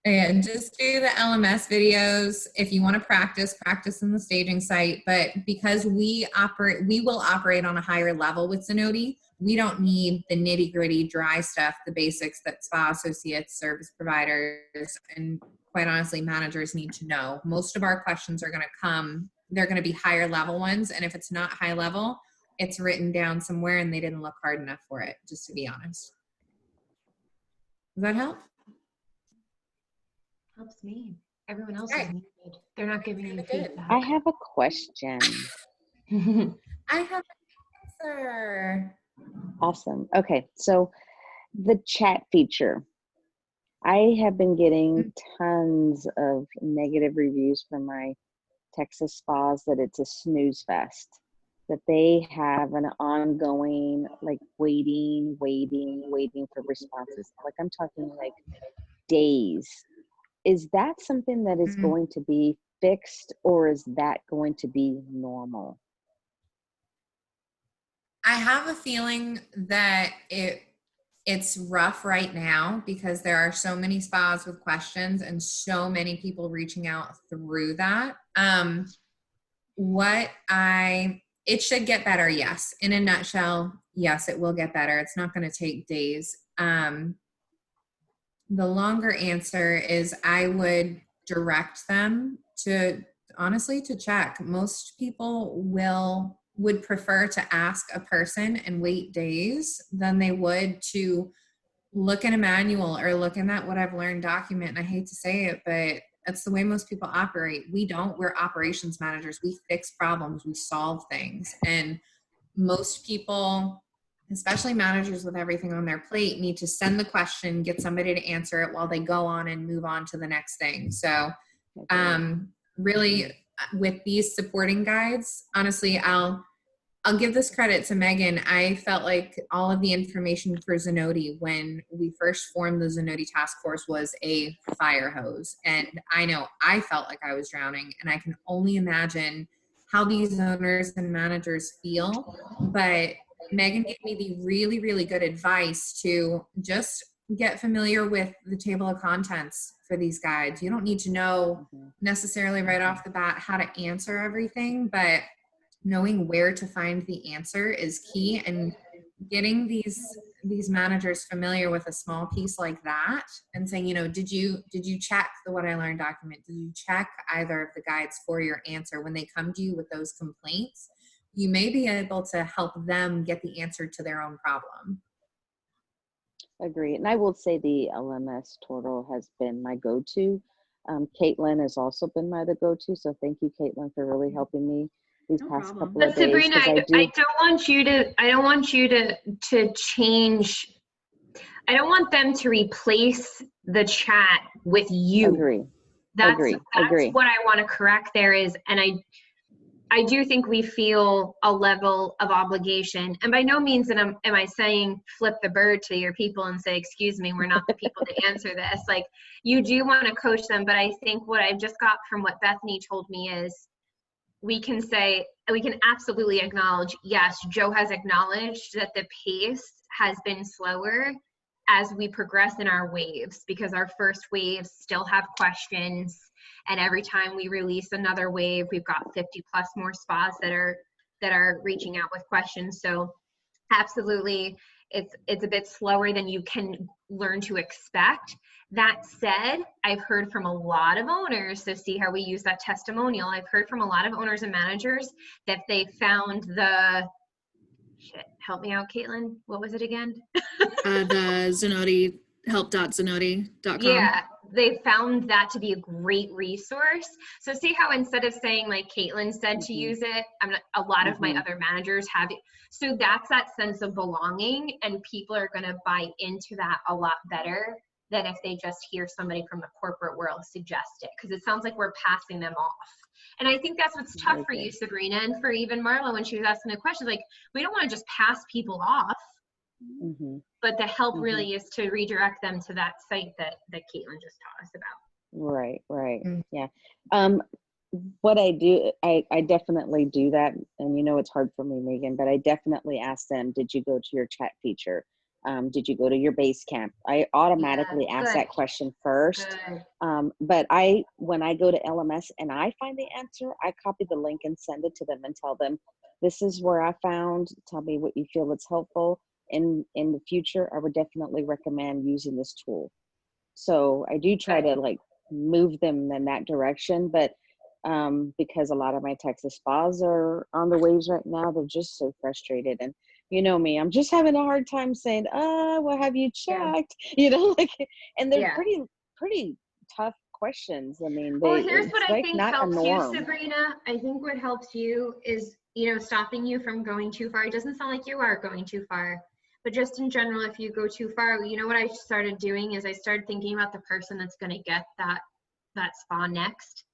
and just do the LMS videos. If you want to practice in the staging site. But because we will operate on a higher level with Zenoti, we don't need the nitty gritty dry stuff, the basics that spa associates, service providers, and quite honestly, managers need to know. Most of our questions are going to they're going to be higher level ones. And if it's not high level, it's written down somewhere and they didn't look hard enough for it, just to be honest. Does that help? Helps me. Everyone else Okay. is muted. They're not giving you Good. feedback. I have a question. I have an answer. Awesome. Okay, so the chat feature. I have been getting tons of negative reviews from my Texas spas that it's a snooze fest, that they have an ongoing like waiting for responses. Like I'm talking like days. Is that something that is going to be fixed, or is that going to be normal? I have a feeling that it's rough right now because there are so many spas with questions and so many people reaching out through that. It should get better, yes. In a nutshell, yes, it will get better. It's not going to take days. The longer answer is I would direct them to, honestly, to check. Most people would prefer to ask a person and wait days than they would to look in a manual or look in that what I've learned document. And I hate to say it, but that's the way most people operate. We're operations managers. We fix problems, we solve things. And most people, especially managers with everything on their plate, need to send the question, get somebody to answer it while they go on and move on to the next thing. So really with these supporting guides, honestly, I'll give this credit to Megan. I felt like all of the information for Zenoti when we first formed the Zenoti task force was a fire hose. And I know I felt like I was drowning, and I can only imagine how these owners and managers feel. But Megan gave me the really, really good advice to just get familiar with the table of contents for these guides. You don't need to know necessarily right off the bat how to answer everything, but knowing where to find the answer is key, and getting these managers familiar with a small piece like that and saying, did you check the What I Learned document? Did you check either of the guides for your answer? When they come to you with those complaints, you may be able to help them get the answer to their own problem. Agree. And I will say the LMS portal has been my go-to. Caitlin has also been my go-to. So thank you, Caitlin, for really helping me these past couple of But days. Sabrina, I don't want you to change. I don't want them to replace the chat with you. Agree. That's Agree. what I want to correct there is, and I do think we feel a level of obligation, and by no means am I saying flip the bird to your people and say, excuse me, we're not the people to answer this. Like, you do want to coach them, but I think what I've just got from what Bethany told me is we can absolutely acknowledge, yes, Joe has acknowledged that the pace has been slower as we progress in our waves, because our first waves still have questions. And every time we release another wave, we've got 50 plus more spas that are reaching out with questions. So absolutely, it's a bit slower than you can learn to expect. That said, I've heard from a lot of owners, so see how we use that testimonial. I've heard from a lot of owners and managers that they found help me out, Caitlin. What was it again? The Zenoti, help.zenoti.com. Yeah, they found that to be a great resource. So see how instead of saying like Caitlin said to use it, a lot of my other managers have it. So that's that sense of belonging, and people are going to buy into that a lot better than if they just hear somebody from the corporate world suggest it, because it sounds like we're passing them off. And I think that's what's tough for you, Sabrina, and for even Marla when she was asking the questions. Like, we don't want to just pass people off. But the help really is to redirect them to that site that Caitlin just taught us about. Right. Yeah. What I do, I definitely do that. And it's hard for me, Megan, but I definitely ask them, did you go to your chat feature? Did you go to your base camp? I automatically ask that question first. But when I go to LMS and I find the answer, I copy the link and send it to them and tell them, this is where I found, tell me what you feel is helpful. In the future, I would definitely recommend using this tool. So I do try to like move them in that direction, but because a lot of my Texas spas are on the waves right now, they're just so frustrated. And you know me, I'm just having a hard time saying, well, have you checked? And they're pretty tough questions. I mean, Here's what I like think not helps a you, norm. Sabrina. I think what helps you is, stopping you from going too far. It doesn't sound like you are going too far, But just in general, if you go too far, you know what I started doing is I started thinking about the person that's going to get that spa next.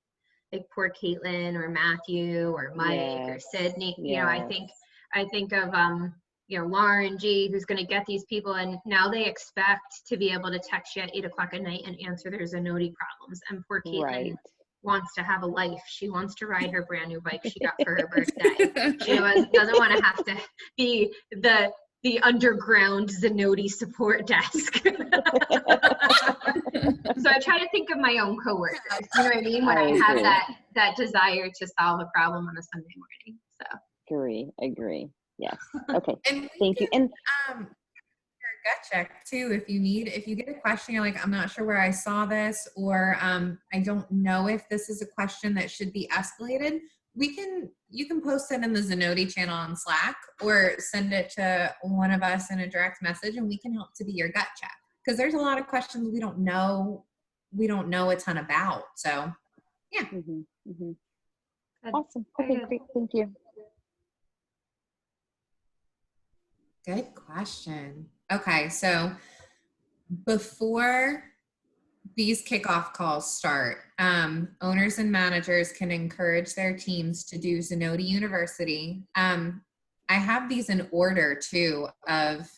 Like poor Caitlin or Matthew or Mike or Yes. Sydney. You know, I think of you know, Lauren G, who's going to get these people, and now they expect to be able to text you at 8 o'clock at night and answer their Zenoti problems. And poor Caitlin Right. wants to have a life. She wants to ride her brand new bike she got for her birthday. She doesn't want to have to be the underground Zenoti support desk. So I try to think of my own coworkers. You know what I mean? When I have that desire to solve a problem on a Sunday morning. So Agree. Yes. Okay. And Thank you. And your gut check too, if you get a question, you're like, I'm not sure where I saw this, or I don't know if this is a question that should be escalated. You can post it in the Zenoti channel on Slack, or send it to one of us in a direct message, and we can help to be your gut check. Because there's a lot of questions we don't know a ton about. So yeah. Awesome. Okay, great. Thank you. Good question. Okay, so before these kickoff calls start, owners and managers can encourage their teams to do Zenoti University. I have these in order too of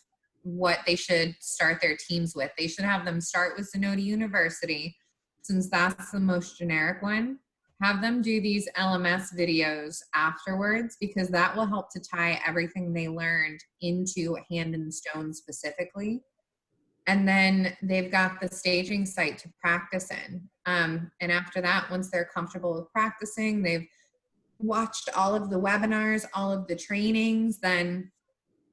what they should start their teams with. They should have them start with Zenoti University, since that's the most generic one. Have them do these LMS videos afterwards, because that will help to tie everything they learned into Hand and Stone specifically. And then they've got the staging site to practice in. And after that, once they're comfortable with practicing, they've watched all of the webinars, all of the trainings, then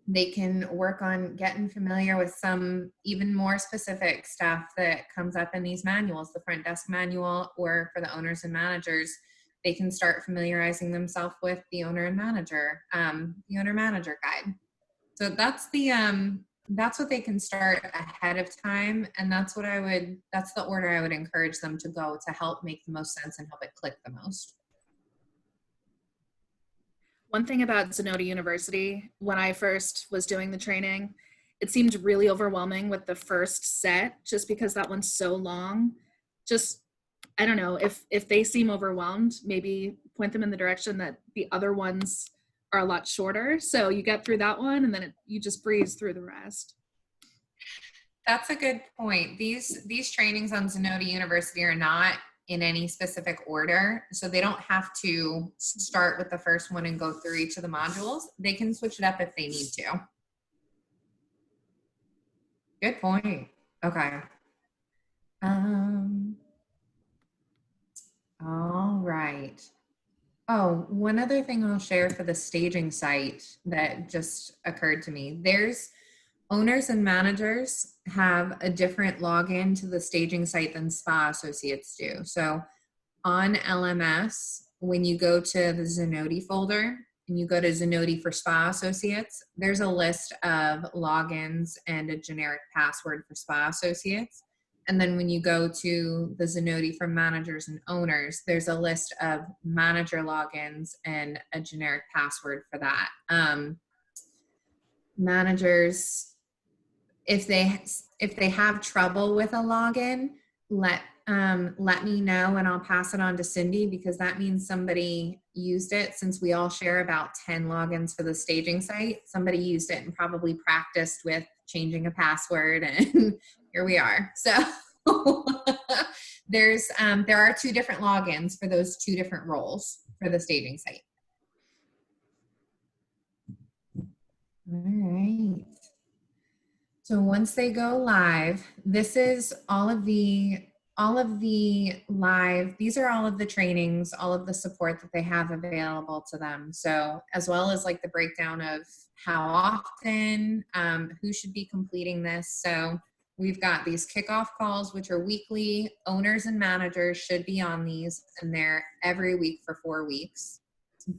they can work on getting familiar with some even more specific stuff that comes up in these manuals, the front desk manual, or for the owners and managers, they can start familiarizing themselves with the owner and manager, the owner manager guide. So that's what they can start ahead of time. And that's the order I would encourage them to go to help make the most sense and help it click the most. One thing about Zenoti University, when I first was doing the training, it seemed really overwhelming with the first set, just because that one's so long. Just, I don't know, if they seem overwhelmed, maybe point them in the direction that the other ones are a lot shorter. So you get through that one, and then you just breeze through the rest. That's a good point. These trainings on Zenoti University are not in any specific order, so they don't have to start with the first one and go through each of the modules. They can switch it up if they need to. Good point. Okay. All right. Oh, one other thing I'll share for the staging site that just occurred to me. There's owners and managers have a different login to the staging site than spa associates do. So on LMS, when you go to the Zenoti folder and you go to Zenoti for spa associates, there's a list of logins and a generic password for spa associates. And then when you go to the Zenoti for managers and owners, there's a list of manager logins and a generic password for that. Managers, if they have trouble with a login, let me know and I'll pass it on to Cindy, because that means somebody used it. Since we all share about 10 logins for the staging site, somebody used it and probably practiced with changing a password, and here we are. So there are 2 different logins for those 2 different roles for the staging site. All right. So once they go live, this is all of the live, these are all of the trainings, all of the support that they have available to them. So as well as like the breakdown of how often, who should be completing this. So we've got these kickoff calls, which are weekly. Owners and managers should be on these, and they're every week for 4 weeks.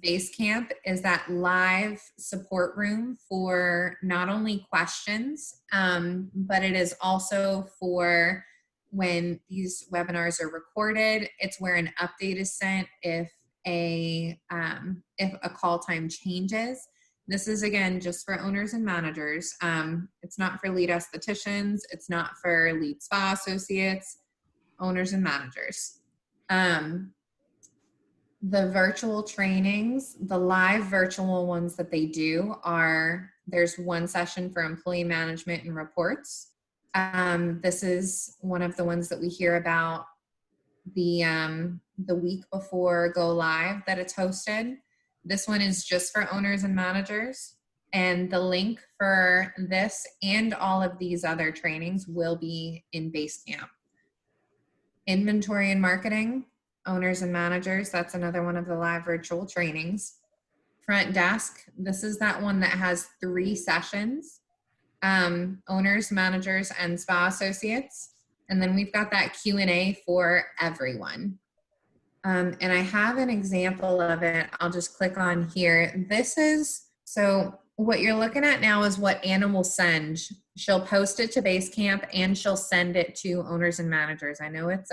Basecamp is that live support room for not only questions, but it is also for when these webinars are recorded. It's where an update is sent if a call time changes. This is, again, just for owners and managers. It's not for lead estheticians. It's not for lead spa associates, owners and managers. The virtual trainings, the live virtual ones that they do are, there's one session for employee management and reports. This is one of the ones that we hear about the week before go live that it's hosted. This one is just for owners and managers. And the link for this and all of these other trainings will be in Basecamp. Inventory and marketing, owners and managers, that's another one of the live virtual trainings. Front desk, this is that one that has 3 sessions, owners, managers, and spa associates. And then we've got that Q&A for everyone. And I have an example of it. I'll just click on here. This is, so what you're looking at now is what Anna will send. She'll post it to Basecamp and she'll send it to owners and managers. I know it's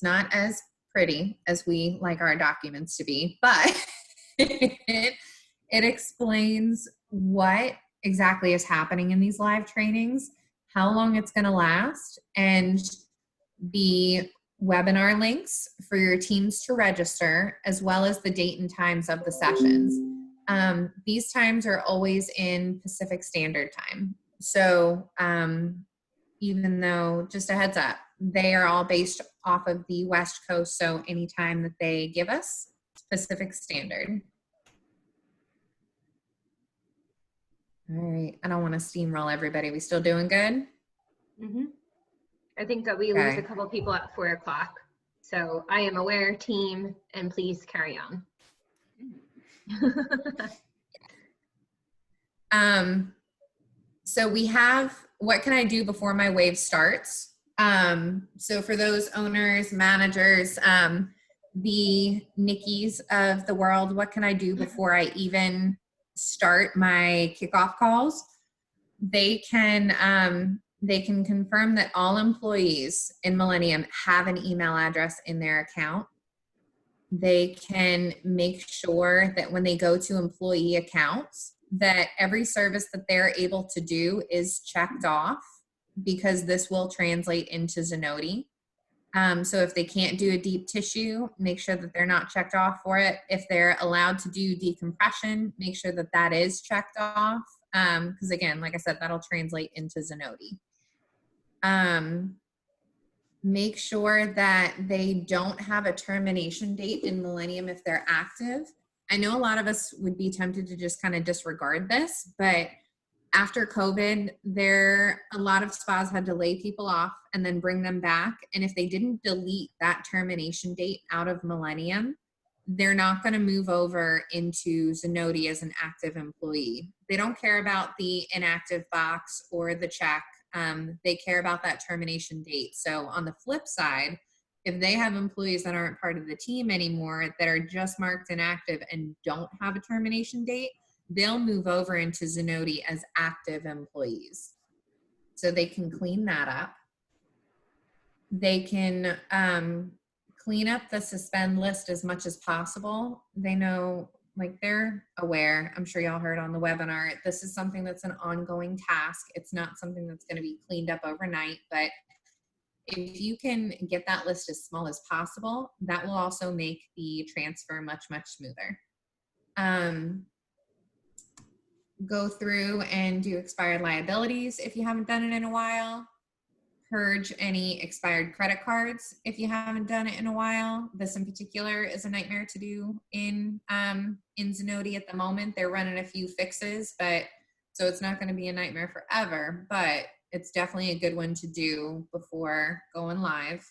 not as pretty as we like our documents to be, but it explains what exactly is happening in these live trainings, how long it's going to last, and the webinar links for your teams to register, as well as the date and times of the sessions. These times are always in Pacific Standard Time. So even though, just a heads up, they are all based off of the West Coast, so any time that they give us, Pacific Standard. All right, I don't want to steamroll everybody. We still doing good? Mm-hmm. I think that we lose a couple people at 4 o'clock. So I am aware, team, and please carry on. So we have, what can I do before my wave starts? So for those owners, managers, the Nikki's of the world, what can I do before I even start my kickoff calls? They can confirm that all employees in Millennium have an email address in their account. They can make sure that when they go to employee accounts, that every service that they're able to do is checked off, because this will translate into Zenoti. So if they can't do a deep tissue, make sure that they're not checked off for it. If they're allowed to do decompression, make sure that that is checked off. Because again, like I said, that'll translate into Zenoti. Make sure that they don't have a termination date in Millennium if they're active. I know a lot of us would be tempted to just kind of disregard this, but after COVID, a lot of spas had to lay people off and then bring them back. And if they didn't delete that termination date out of Millennium, they're not going to move over into Zenoti as an active employee. They don't care about the inactive box or the check. They care about that termination date. So on the flip side, if they have employees that aren't part of the team anymore that are just marked inactive and don't have a termination date, they'll move over into Zenoti as active employees. So they can clean that up. They can clean up the suspend list as much as possible. They know, like, they're aware. I'm sure y'all heard on the webinar, this is something that's an ongoing task. It's not something that's going to be cleaned up overnight, but if you can get that list as small as possible, that will also make the transfer much, much smoother. Go through and do expired liabilities if you haven't done it in a while. Purge any expired credit cards if you haven't done it in a while. This in particular is a nightmare to do in Zenoti at the moment. They're running a few fixes, but so it's not going to be a nightmare forever, but it's definitely a good one to do before going live.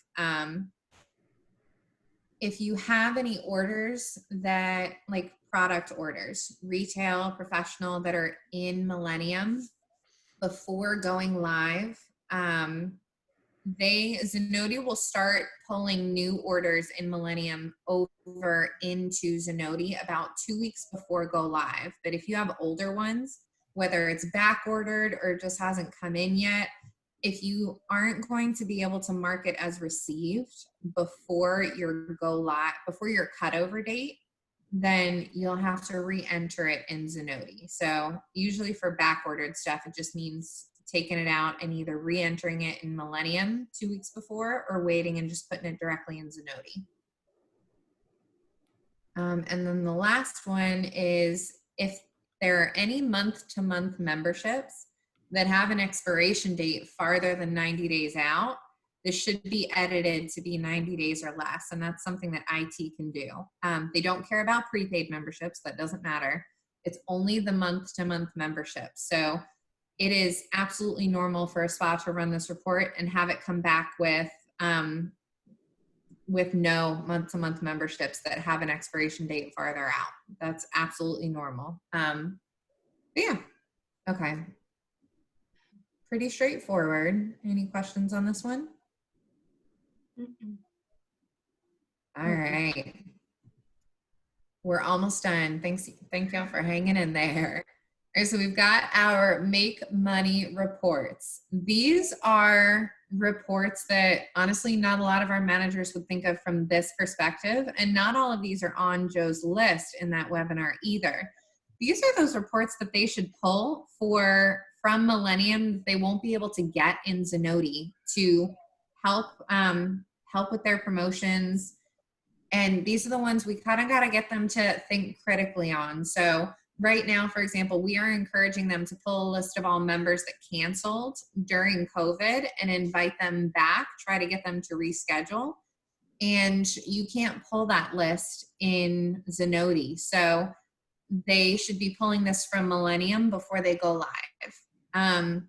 If you have any orders that, like product orders, retail, professional, that are in Millennium before going live, Zenoti will start pulling new orders in Millennium over into Zenoti about 2 weeks before go live. But if you have older ones, whether it's back ordered or just hasn't come in yet, if you aren't going to be able to mark it as received before your go live, before your cutover date, then you'll have to re-enter it in Zenoti. So usually for back-ordered stuff, it just means taking it out and either re-entering it in Millennium 2 weeks before or waiting and just putting it directly in Zenoti. And then the last one is if there are any month-to-month memberships that have an expiration date farther than 90 days out, this should be edited to be 90 days or less. And that's something that IT can do. They don't care about prepaid memberships. That doesn't matter. It's only the month-to-month membership. So it is absolutely normal for a spa to run this report and have it come back with no month-to-month memberships that have an expiration date farther out. That's absolutely normal. Yeah, okay. Pretty straightforward. Any questions on this one? All right. We're almost done. Thank y'all for hanging in there. All right, so we've got our make money reports. These are reports that honestly not a lot of our managers would think of from this perspective, and not all of these are on Joe's list in that webinar either. These are those reports that they should pull from Millennium that they won't be able to get in Zenoti to help with their promotions. And these are the ones we kind of got to get them to think critically on. So right now, for example, we are encouraging them to pull a list of all members that canceled during COVID and invite them back, try to get them to reschedule. And you can't pull that list in Zenoti. So they should be pulling this from Millennium before they go live.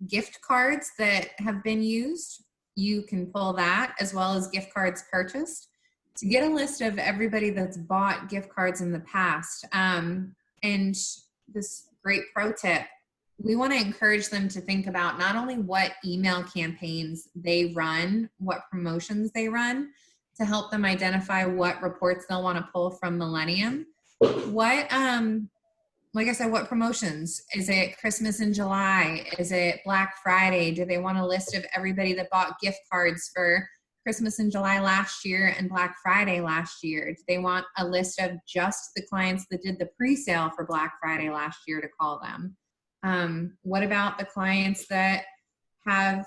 Gift cards that have been used, you can pull that, as well as gift cards purchased. To get a list of everybody that's bought gift cards in the past. And this great pro tip, we want to encourage them to think about not only what email campaigns they run, what promotions they run, to help them identify what reports they'll want to pull from Millennium. What, like I said, what promotions? Is it Christmas in July? Is it Black Friday? Do they want a list of everybody that bought gift cards for Christmas in July last year and Black Friday last year? Do they want a list of just the clients that did the pre-sale for Black Friday last year to call them? What about the clients that have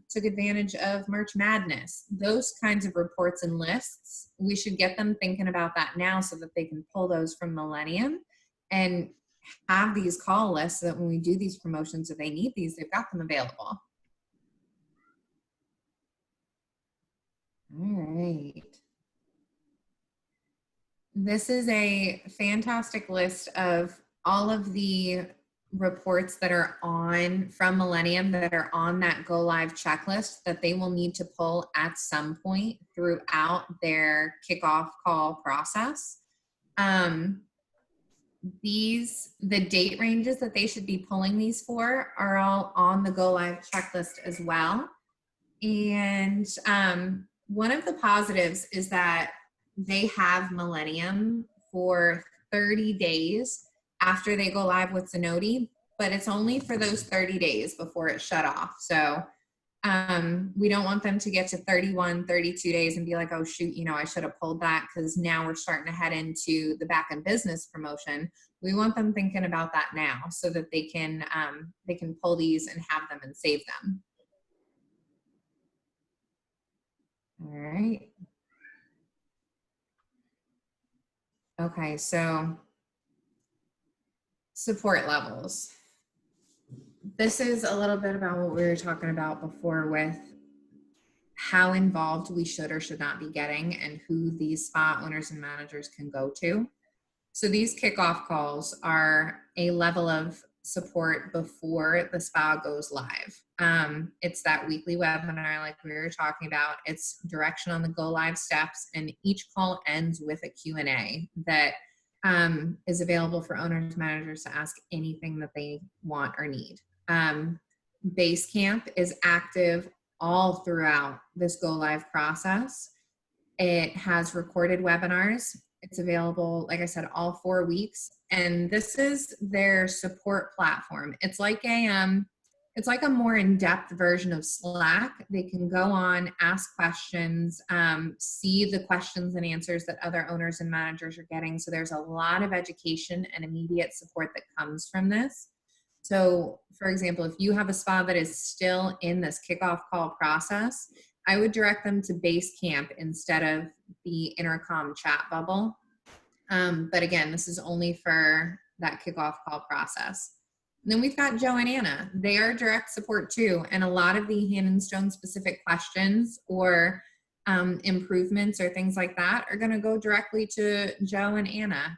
took advantage of March Madness? Those kinds of reports and lists, we should get them thinking about that now so that they can pull those from Millennium and have these call lists so that when we do these promotions, if they need these, they've got them available. All right. This is a fantastic list of all of the reports that are from Millennium that are on that go live checklist that they will need to pull at some point throughout their kickoff call process. The date ranges that they should be pulling these for are all on the go live checklist as well. And one of the positives is that they have Millennium for 30 days after they go live with Zenoti, but it's only for those 30 days before it's shut off. So we don't want them to get to 31, 32 days and be like, oh shoot, I should have pulled that because now we're starting to head into the back end business promotion. We want them thinking about that now so that they can pull these and have them and save them. All right. Okay, so support levels. This is a little bit about what we were talking about before with how involved we should or should not be getting and who these spa owners and managers can go to. So these kickoff calls are a level of support before the spa goes live. It's that weekly webinar like we were talking about. It's direction on the go live steps, and each call ends with a Q&A that is available for owners and managers to ask anything that they want or need. Basecamp is active all throughout this go live process. It has recorded webinars. It's available, like I said, all 4 weeks. And this is their support platform. It's like it's like a more in-depth version of Slack. They can go on, ask questions, see the questions and answers that other owners and managers are getting. So there's a lot of education and immediate support that comes from this. So for example, if you have a spa that is still in this kickoff call process, I would direct them to Basecamp instead of the intercom chat bubble. But again, this is only for that kickoff call process. And then we've got Joe and Anna. They are direct support too. And a lot of the Hand and Stone specific questions or improvements or things like that are going to go directly to Joe and Anna.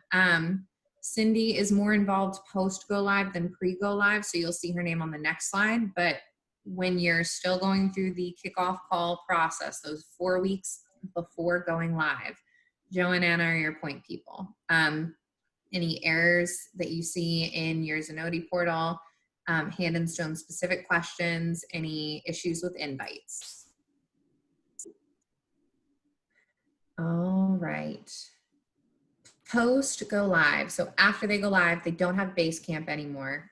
Cindy is more involved post go live than pre go live. So you'll see her name on the next slide. But when you're still going through the kickoff call process, those 4 weeks before going live, Joe and Anna are your point people. Any errors that you see in your Zenoti portal, Hand and Stone specific questions, any issues with invites. All right. Post go live. So after they go live, they don't have Basecamp anymore.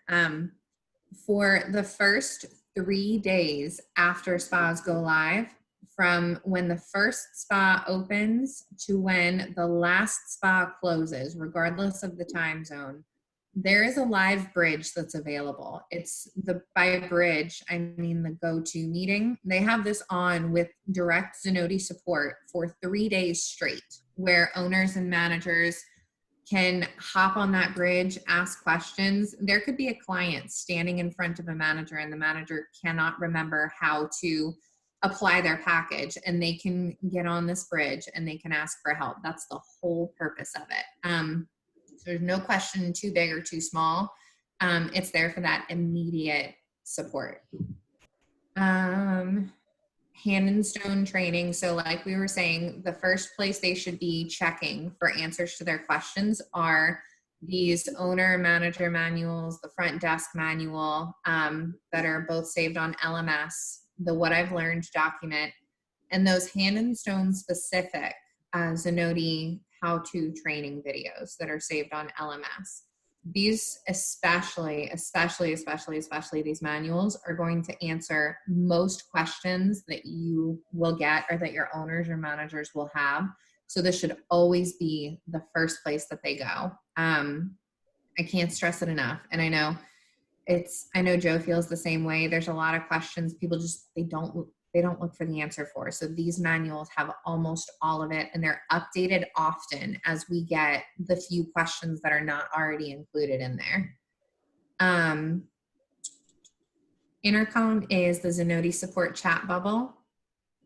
For the first 3 days after spas go live, from when the first spa opens to when the last spa closes, regardless of the time zone, there is a live bridge that's available. It's by bridge, I mean the go-to meeting. They have this on with direct Zenoti support for 3 days straight, where owners and managers can hop on that bridge, ask questions. There could be a client standing in front of a manager and the manager cannot remember how to apply their package, and they can get on this bridge and they can ask for help. That's the whole purpose of it. So there's no question too big or too small. It's there for that immediate support. Hand and Stone training. So like we were saying, the first place they should be checking for answers to their questions are these owner manager manuals, the front desk manual that are both saved on LMS, the What I've Learned document, and those Hand and Stone specific Zenoti how-to training videos that are saved on LMS. These especially these manuals are going to answer most questions that you will get or that your owners or managers will have. So this should always be the first place that they go. I can't stress it enough. And I know Joe feels the same way. There's a lot of questions people just, they don't look for the answer for. So these manuals have almost all of it, and they're updated often as we get the few questions that are not already included in there. Intercom is the Zenoti support chat bubble.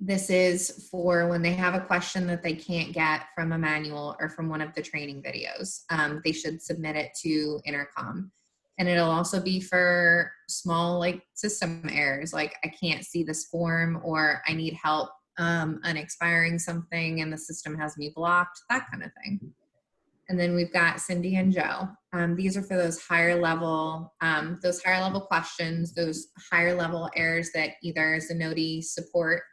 This is for when they have a question that they can't get from a manual or from one of the training videos. They should submit it to Intercom. And it'll also be for small like system errors, like I can't see this form, or I need help unexpiring something and the system has me blocked, that kind of thing. And then we've got Cindy and Joe. These are for those higher level questions, those higher level errors that either Zenoti support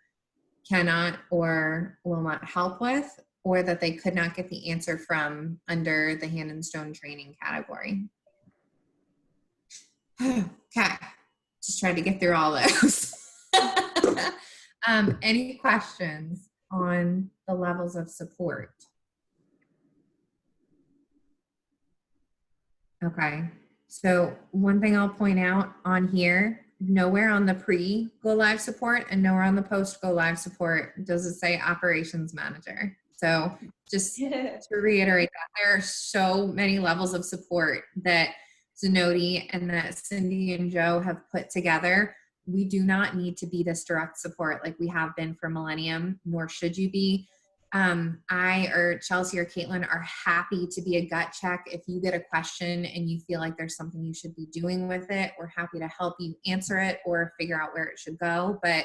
cannot or will not help with, or that they could not get the answer from under the Hand and Stone training category. Okay, just trying to get through all those. Any questions on the levels of support? Okay, so one thing I'll point out on here, nowhere on the pre-go live support and nowhere on the post-go live support does it say operations manager. So just to reiterate that, there are so many levels of support that Zenoti and that Cindy and Joe have put together. We do not need to be this direct support like we have been for Millennium, nor should you be. I or Chelsea or Caitlin are happy to be a gut check. If you get a question and you feel like there's something you should be doing with it, we're happy to help you answer it or figure out where it should go. But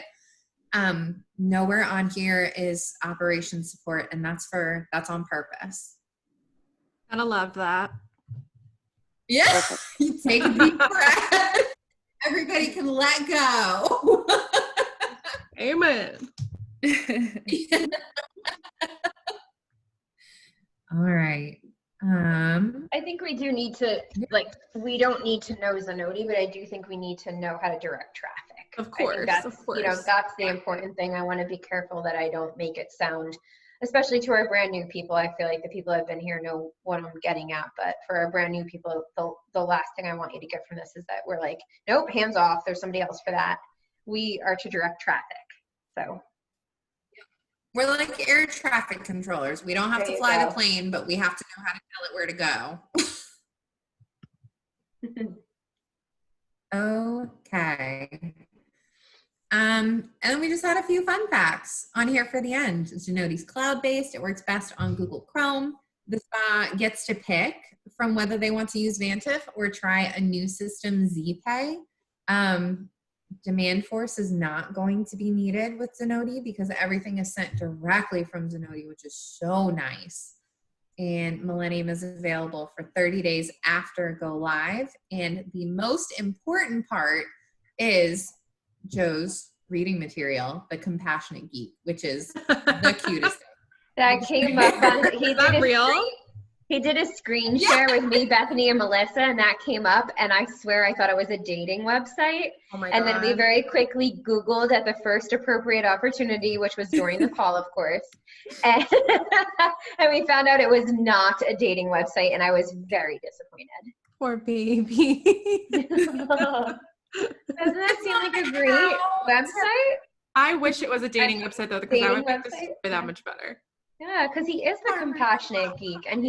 nowhere on here is operations support, and that's on purpose. Gotta love that. Yeah, you take a deep breath. Everybody can let go. Amen. All right. I think we we do need to, like, we don't need to know Zenoti, but I do think we need to know how to direct traffic. Of I think course, that's, of course. you know, that's the important thing. I want to be careful that I don't make it sound, especially to our brand new people. I feel like the people that have been here know what I'm getting at, but for our brand new people, the last thing I want you to get from this is that we're like, nope, hands off. There's somebody else for that. We are to direct traffic. So. We're like air traffic controllers. We don't have There to you fly go. the plane, but we have to know how to tell it where to go. Okay. And then we just had a few fun facts on here for the end. Zenoti's cloud-based. It works best on Google Chrome. The spa gets to pick from whether they want to use Vantif or try a new system, ZPay. Demand force is not going to be needed with Zenoti because everything is sent directly from Zenoti, which is so nice. And Millennium is available for 30 days after go live. And the most important part is Joe's reading material, The Compassionate Geek, which is the cutest thing. That came up on, Is that real? he did a screen share with me, Bethany, and Melissa, and that came up, and I swear I thought it was a dating website. Oh my And then we God. very quickly Googled at the first appropriate opportunity, which was during the call, of course. And, and we found out it was not a dating website, and I was very disappointed. Poor baby. Doesn't that seem like a great website? I wish it was a dating website though, because that would make this Dating website? story that much better. Yeah, because he is the compassionate geek, and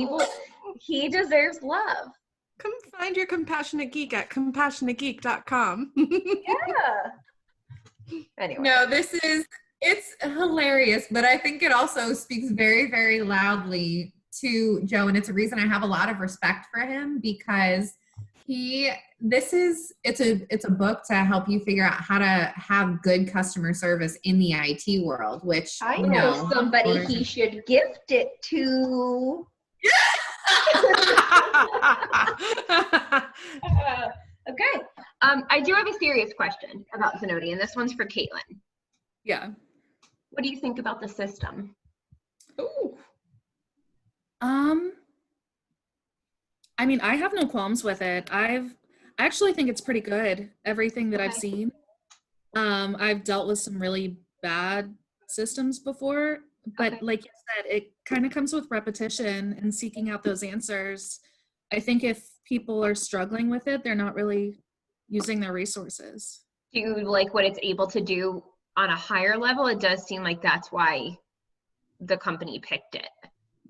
he deserves love. Come find your compassionate geek at compassionategeek.com. Yeah. Anyway. No, it's hilarious, but I think it also speaks very, very loudly to Joe, and it's a reason I have a lot of respect for him because it's a book to help you figure out how to have good customer service in the IT world, which I know somebody he should gift it to. Okay. I do have a serious question about Zenoti, and this one's for Caitlin. Yeah. What do you think about the system? Ooh. I mean, I have no qualms with it. I actually think it's pretty good, everything that I've Okay. seen. I've dealt with some really bad systems before, but Okay. like you said, it kind of comes with repetition and seeking out those answers. I think if people are struggling with it, they're not really using their resources. Do you like what it's able to do on a higher level? It does seem like that's why the company picked it.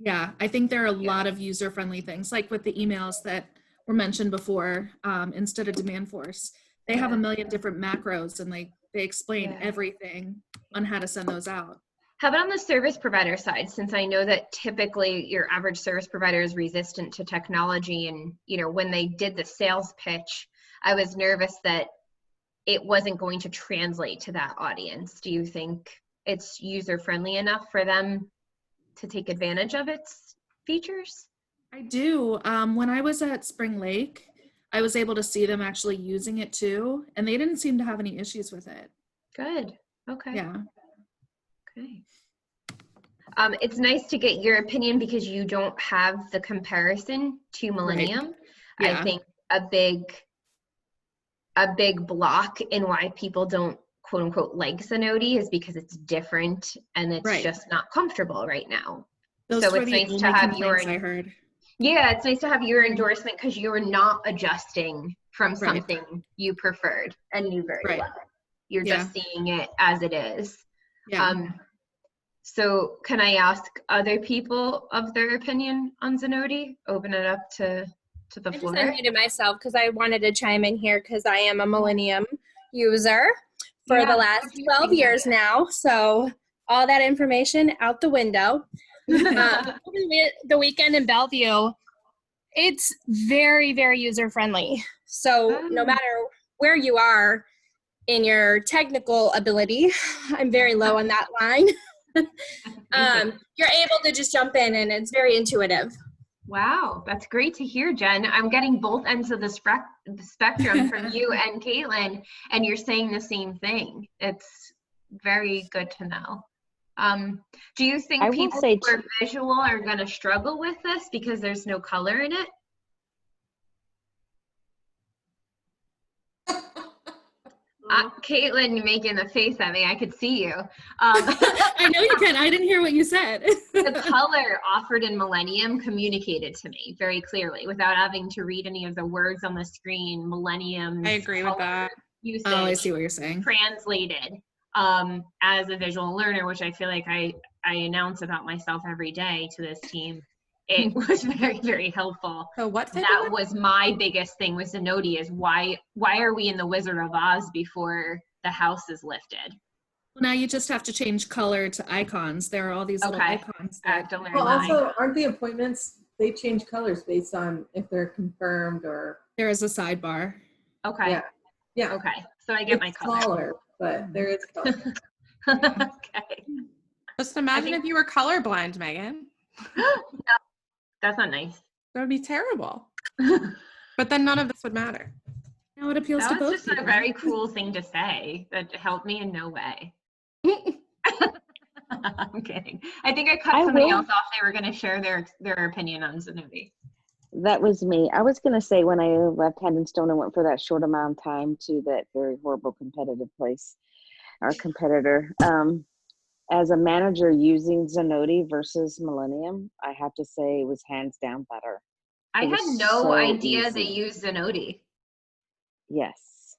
Yeah, I think there are a lot of user-friendly things, like with the emails that were mentioned before, instead of demand force. They have a million different macros, and they explain everything on how to send those out. How about on the service provider side? Since I know that typically your average service provider is resistant to technology, and when they did the sales pitch, I was nervous that it wasn't going to translate to that audience. Do you think it's user-friendly enough for them to take advantage of its features? I do. When I was at Spring Lake, I was able to see them actually using it too, and they didn't seem to have any issues with it. Good. Okay. Yeah. Okay. It's nice to get your opinion because you don't have the comparison to Millennium. Right. Yeah. I think a big block in why people don't quote unquote like Zenoti is because it's different and it's just not comfortable right now. Those So were it's the nice only to have your, complaints I heard. yeah, it's nice to have your endorsement because you are not adjusting from something you preferred and knew very well. You're just seeing it as it is. Yeah. So can I ask other people of their opinion on Zenoti? Open it up to the I floor. just unmuted myself because I wanted to chime in here because I am a Millennium user for the last 12 years now. So all that information out the window. Over the weekend in Bellevue, it's very, very user friendly. So no matter where you are in your technical ability, I'm very low on that line. You're able to just jump in and it's very intuitive. Wow, that's great to hear, Jen. I'm getting both ends of the spectrum from you and Caitlin, and you're saying the same thing. It's very good to know. Do you think people who are visual are going to struggle with this because there's no color in it? Caitlin making the face at me. I could see you. I know you can. I didn't hear what you said. The color offered in Millennium communicated to me very clearly without having to read any of the words on the screen. Millennium. I agree with that. Usage Oh, I see what you're saying. translated as a visual learner, which I feel like I announce about myself every day to this team. It was very, very helpful. So what? That was my biggest thing with Zenoti is why are we in the Wizard of Oz before the house is lifted? Well, now you just have to change color to icons. There are all these little Okay. icons. I have to learn Well, that. also, aren't the appointments, they change colors based on if they're confirmed or, There is a sidebar. Okay. yeah. Yeah. Okay. So I get my It's color. smaller, but there is color. Okay. Just imagine think- if you were colorblind, Megan. That's not nice. That would be terrible. But then none of this would matter. Now it appeals to That was both just people. a very cool thing to say that helped me in no way. I'm kidding. I think I cut I somebody will- else off. They were going to share their opinion on Zenoti. That was me. I was going to say when I left Stone and went for that short amount of time to that very horrible competitive place, our competitor, as a manager using Zenoti versus Millennium, I have to say it was hands down better. I It had was no so idea they easy. used Zenoti. Yes.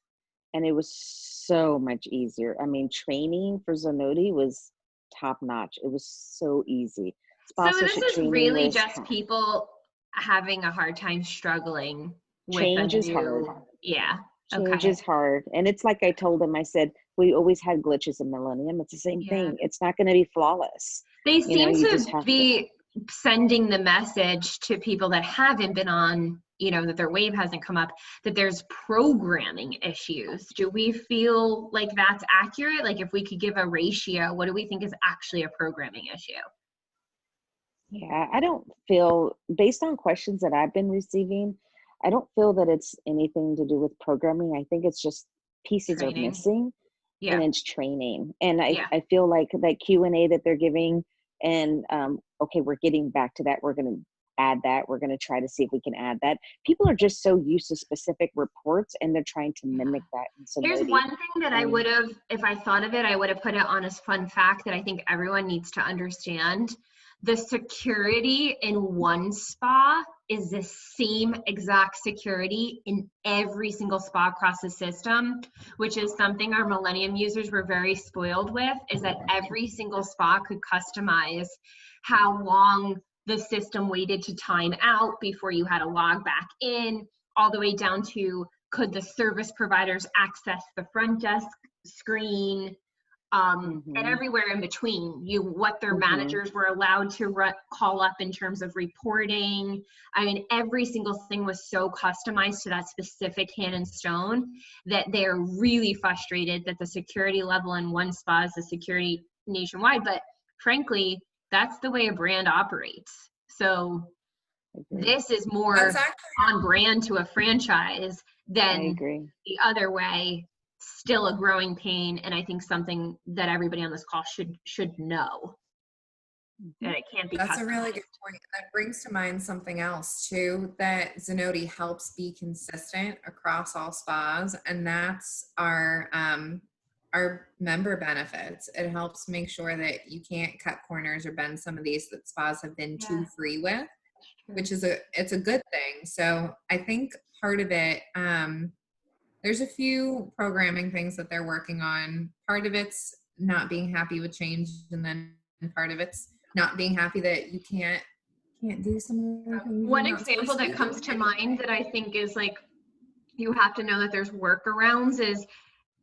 And it was so much easier. I mean, training for Zenoti was top notch. It was so easy. So this Sponsorship is training really was just people having a hard time struggling with Change a is hard. Yeah. Change Okay. is hard. And it's like I told them, I said, we always had glitches in Millennium. It's the same Yeah. thing. It's not going to be flawless. They You know, seem you just to have be sending the message to people that haven't been on, that their wave hasn't come up, that there's programming issues. Do we feel like that's accurate? Like if we could give a ratio, what do we think is actually a programming issue? Yeah, I don't feel, based on questions that I've been receiving, I don't feel that it's anything to do with programming. I think it's just pieces Training. are missing, Yeah. and it's training. And Yeah. I feel like that Q&A that they're giving, and okay, we're getting back to that. We're going to add that. We're going to try to see if we can add that. People are just so used to specific reports, and they're trying to mimic that. And so Here's maybe- one thing that I would have, if I thought of it, I would have put it on as fun fact that I think everyone needs to understand. The security in one spa is the same exact security in every single spa across the system, which is something our Millennium users were very spoiled with, is that every single spa could customize how long the system waited to time out before you had to log back in, all the way down to could the service providers access the front desk screen, and everywhere in between, what their managers were allowed to call up in terms of reporting. I mean, every single thing was so customized to that specific Hand and Stone that they're really frustrated that the security level in one spa is the security nationwide. But frankly, that's the way a brand operates. So this is more That's actually on brand to a franchise I than agree. the other way. Still a growing pain, and I think something that everybody on this call should know, that it can't be That's a really customized. good point. That brings to mind something else too, that Zenoti helps be consistent across all spas, and that's our member benefits. It helps make sure that you can't cut corners or bend some of these that spas have been too free with, which is it's a good thing. So I think part of it, there's a few programming things that they're working on. Part of it's not being happy with change, and then part of it's not being happy that you can't do some of the things. One you're not example supposed that to comes do. to mind that I think is like, you have to know that there's workarounds is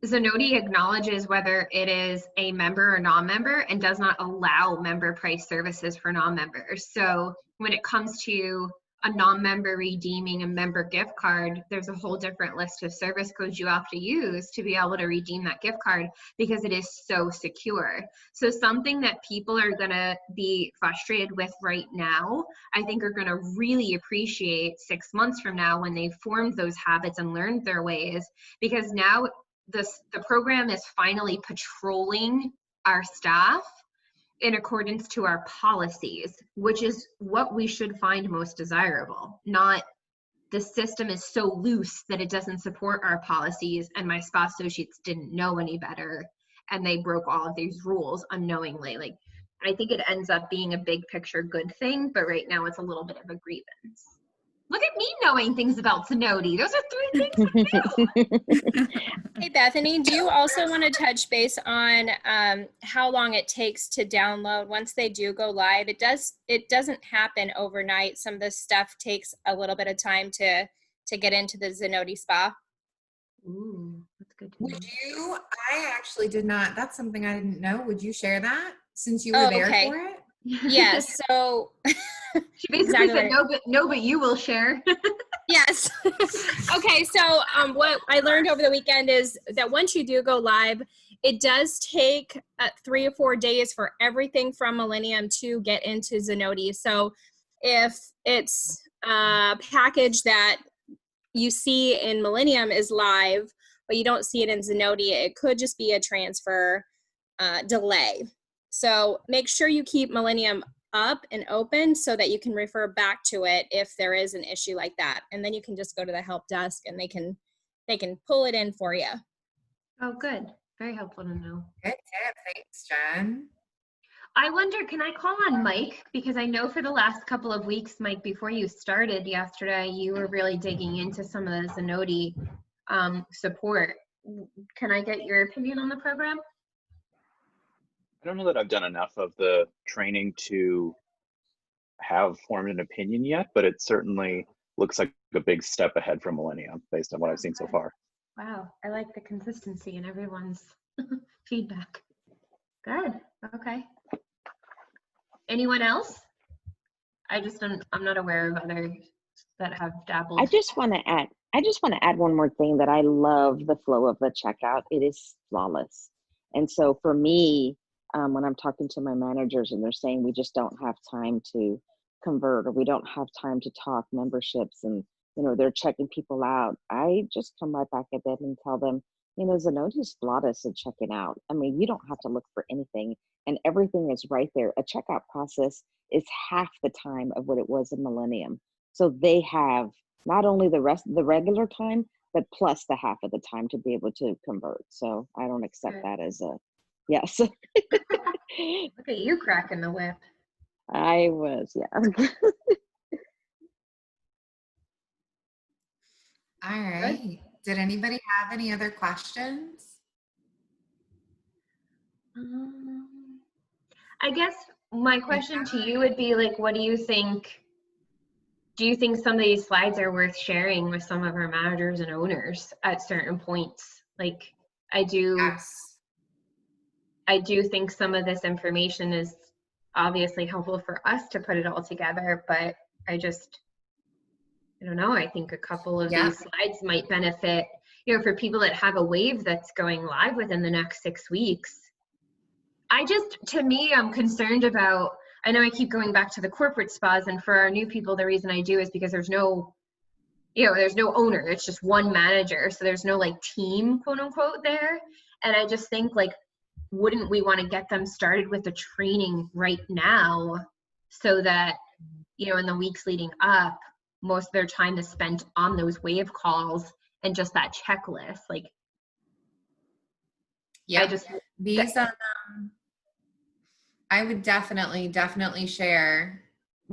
Zenoti acknowledges whether it is a member or non-member and does not allow member price services for non-members. So when it comes to a non-member redeeming a member gift card, there's a whole different list of service codes you have to use to be able to redeem that gift card because it is so secure. So something that people are gonna be frustrated with right now, I think are gonna really appreciate 6 months from now when they've formed those habits and learned their ways, because now the program is finally patrolling our staff in accordance to our policies, which is what we should find most desirable, not the system is so loose that it doesn't support our policies, and my spa associates didn't know any better, and they broke all of these rules unknowingly. Like, I think it ends up being a big picture good thing, but right now it's a little bit of a grievance. Look at me knowing things about Zenoti. Those are 3 things I do. Hey, Bethany, do you also want to touch base on how long it takes to download once they do go live? It doesn't happen overnight. Some of this stuff takes a little bit of time to get into the Zenoti spa. Ooh, that's good to know. Would you, I actually did not, that's something I didn't know. Would you share that since you were there okay. for it? Yes, so She basically said, no, but you will share. yes. Okay, so what I learned over the weekend is that once you do go live, it does take 3 or 4 days for everything from Millennium to get into Zenoti. So if it's a package that you see in Millennium is live, but you don't see it in Zenoti, it could just be a transfer delay. So make sure you keep Millennium up and open so that you can refer back to it if there is an issue like that. And then you can just go to the help desk and they can pull it in for you. Oh, good. Very helpful to know. Good tip. Thanks, Jen. I wonder, can I call on Mike? Because I know for the last couple of weeks, Mike, before you started yesterday, you were really digging into some of the Zenoti support. Can I get your opinion on the program? I don't know that I've done enough of the training to have formed an opinion yet, but it certainly looks like a big step ahead from Millennium based on what I've seen so far. Wow, I like the consistency in everyone's feedback. Good, okay. Anyone else? I'm not aware of others that have dabbled. I just want to add one more thing, that I love the flow of the checkout. It is flawless. And so for me, when I'm talking to my managers and they're saying we just don't have time to convert, or we don't have time to talk memberships, and they're checking people out, I just come right back at them and tell them, Zenoti's flawless at checking out. I mean, you don't have to look for anything, and everything is right there. A checkout process is half the time of what it was in Millennium. So they have not only the regular time, but plus the half of the time to be able to convert. So I don't accept that as a yes. Look at you cracking the whip. I was, yeah. All right. Did anybody have any other questions? I guess my question to you would be, like, what do you think? Do you think some of these slides are worth sharing with some of our managers and owners at certain points? Like, I do. Yes. I do think some of this information is obviously helpful for us to put it all together, but I don't know. I think a couple of these slides might benefit, for people that have a wave that's going live within the next 6 weeks. To me, I'm concerned about, I know I keep going back to the corporate spas, and for our new people, the reason I do is because there's no owner. It's just one manager. So there's no like team, quote unquote, there. And I just think, like, wouldn't we want to get them started with the training right now so that, in the weeks leading up, most of their time is spent on those wave calls and just that checklist. Like, yeah, I would definitely share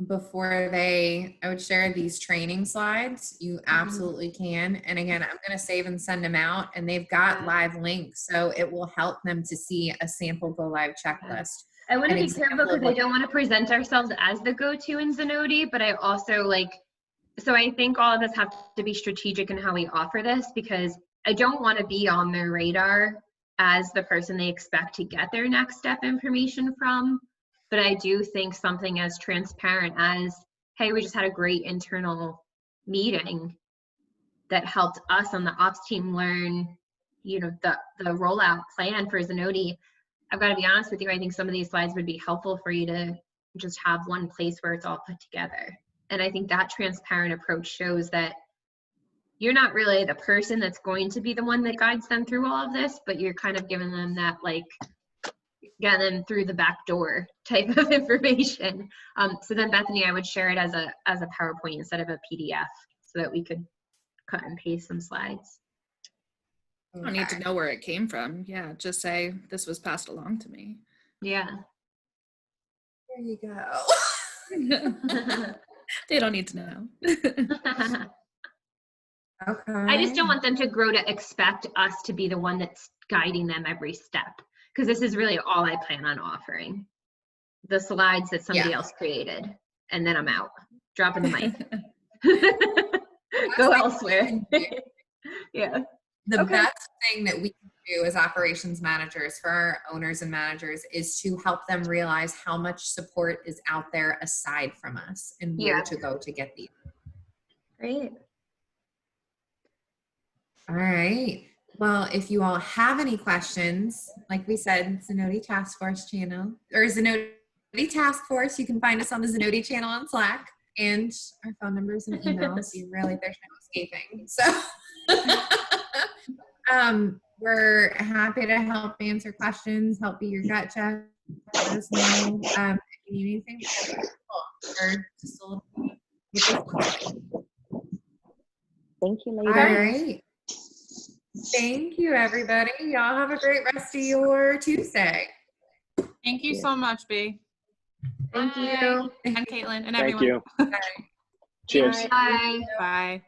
I would share these training slides. You absolutely can. And again, I'm going to save and send them out, and they've got live links. So it will help them to see a sample go live checklist. I want to be careful because I don't want to present ourselves as the go-to in Zenoti, but I also so I think all of us have to be strategic in how we offer this, because I don't want to be on their radar as the person they expect to get their next step information from. But I do think something as transparent as, hey, we just had a great internal meeting that helped us on the ops team learn, the rollout plan for Zenoti. I've got to be honest with you, I think some of these slides would be helpful for you to just have one place where it's all put together. And I think that transparent approach shows that you're not really the person that's going to be the one that guides them through all of this, but you're kind of giving them that, like, get them through the back door type of information. So then, Bethany, I would share it as a PowerPoint instead of a PDF, so so that we could cut and paste some slides. I don't need to know where it came from. Yeah, just say this was passed along to me. Yeah. There you go. They don't need to know. Okay. I just don't want them to grow to expect us to be the one that's guiding them every step, because this is really all I plan on offering. The slides that somebody else created, and then I'm out, dropping the mic. Go elsewhere. Yeah. The best thing that we can do as operations managers for our owners and managers is to help them realize how much support is out there aside from us and where to go to get these. Great. All right. Well, if you all have any questions, like we said, Zenoti Task Force channel or Zenoti Task Force, you can find us on the Zenoti channel on Slack, and our phone numbers and emails. There's no escaping. So we're happy to help answer questions, help be your gut check. Let us know if you need anything or just a little. Thank you, ladies. All right. Thank you, everybody. Y'all have a great rest of your Tuesday. Thank you so much, B. Thank you. And Caitlin and Thank everyone. you. Cheers. Bye. Bye.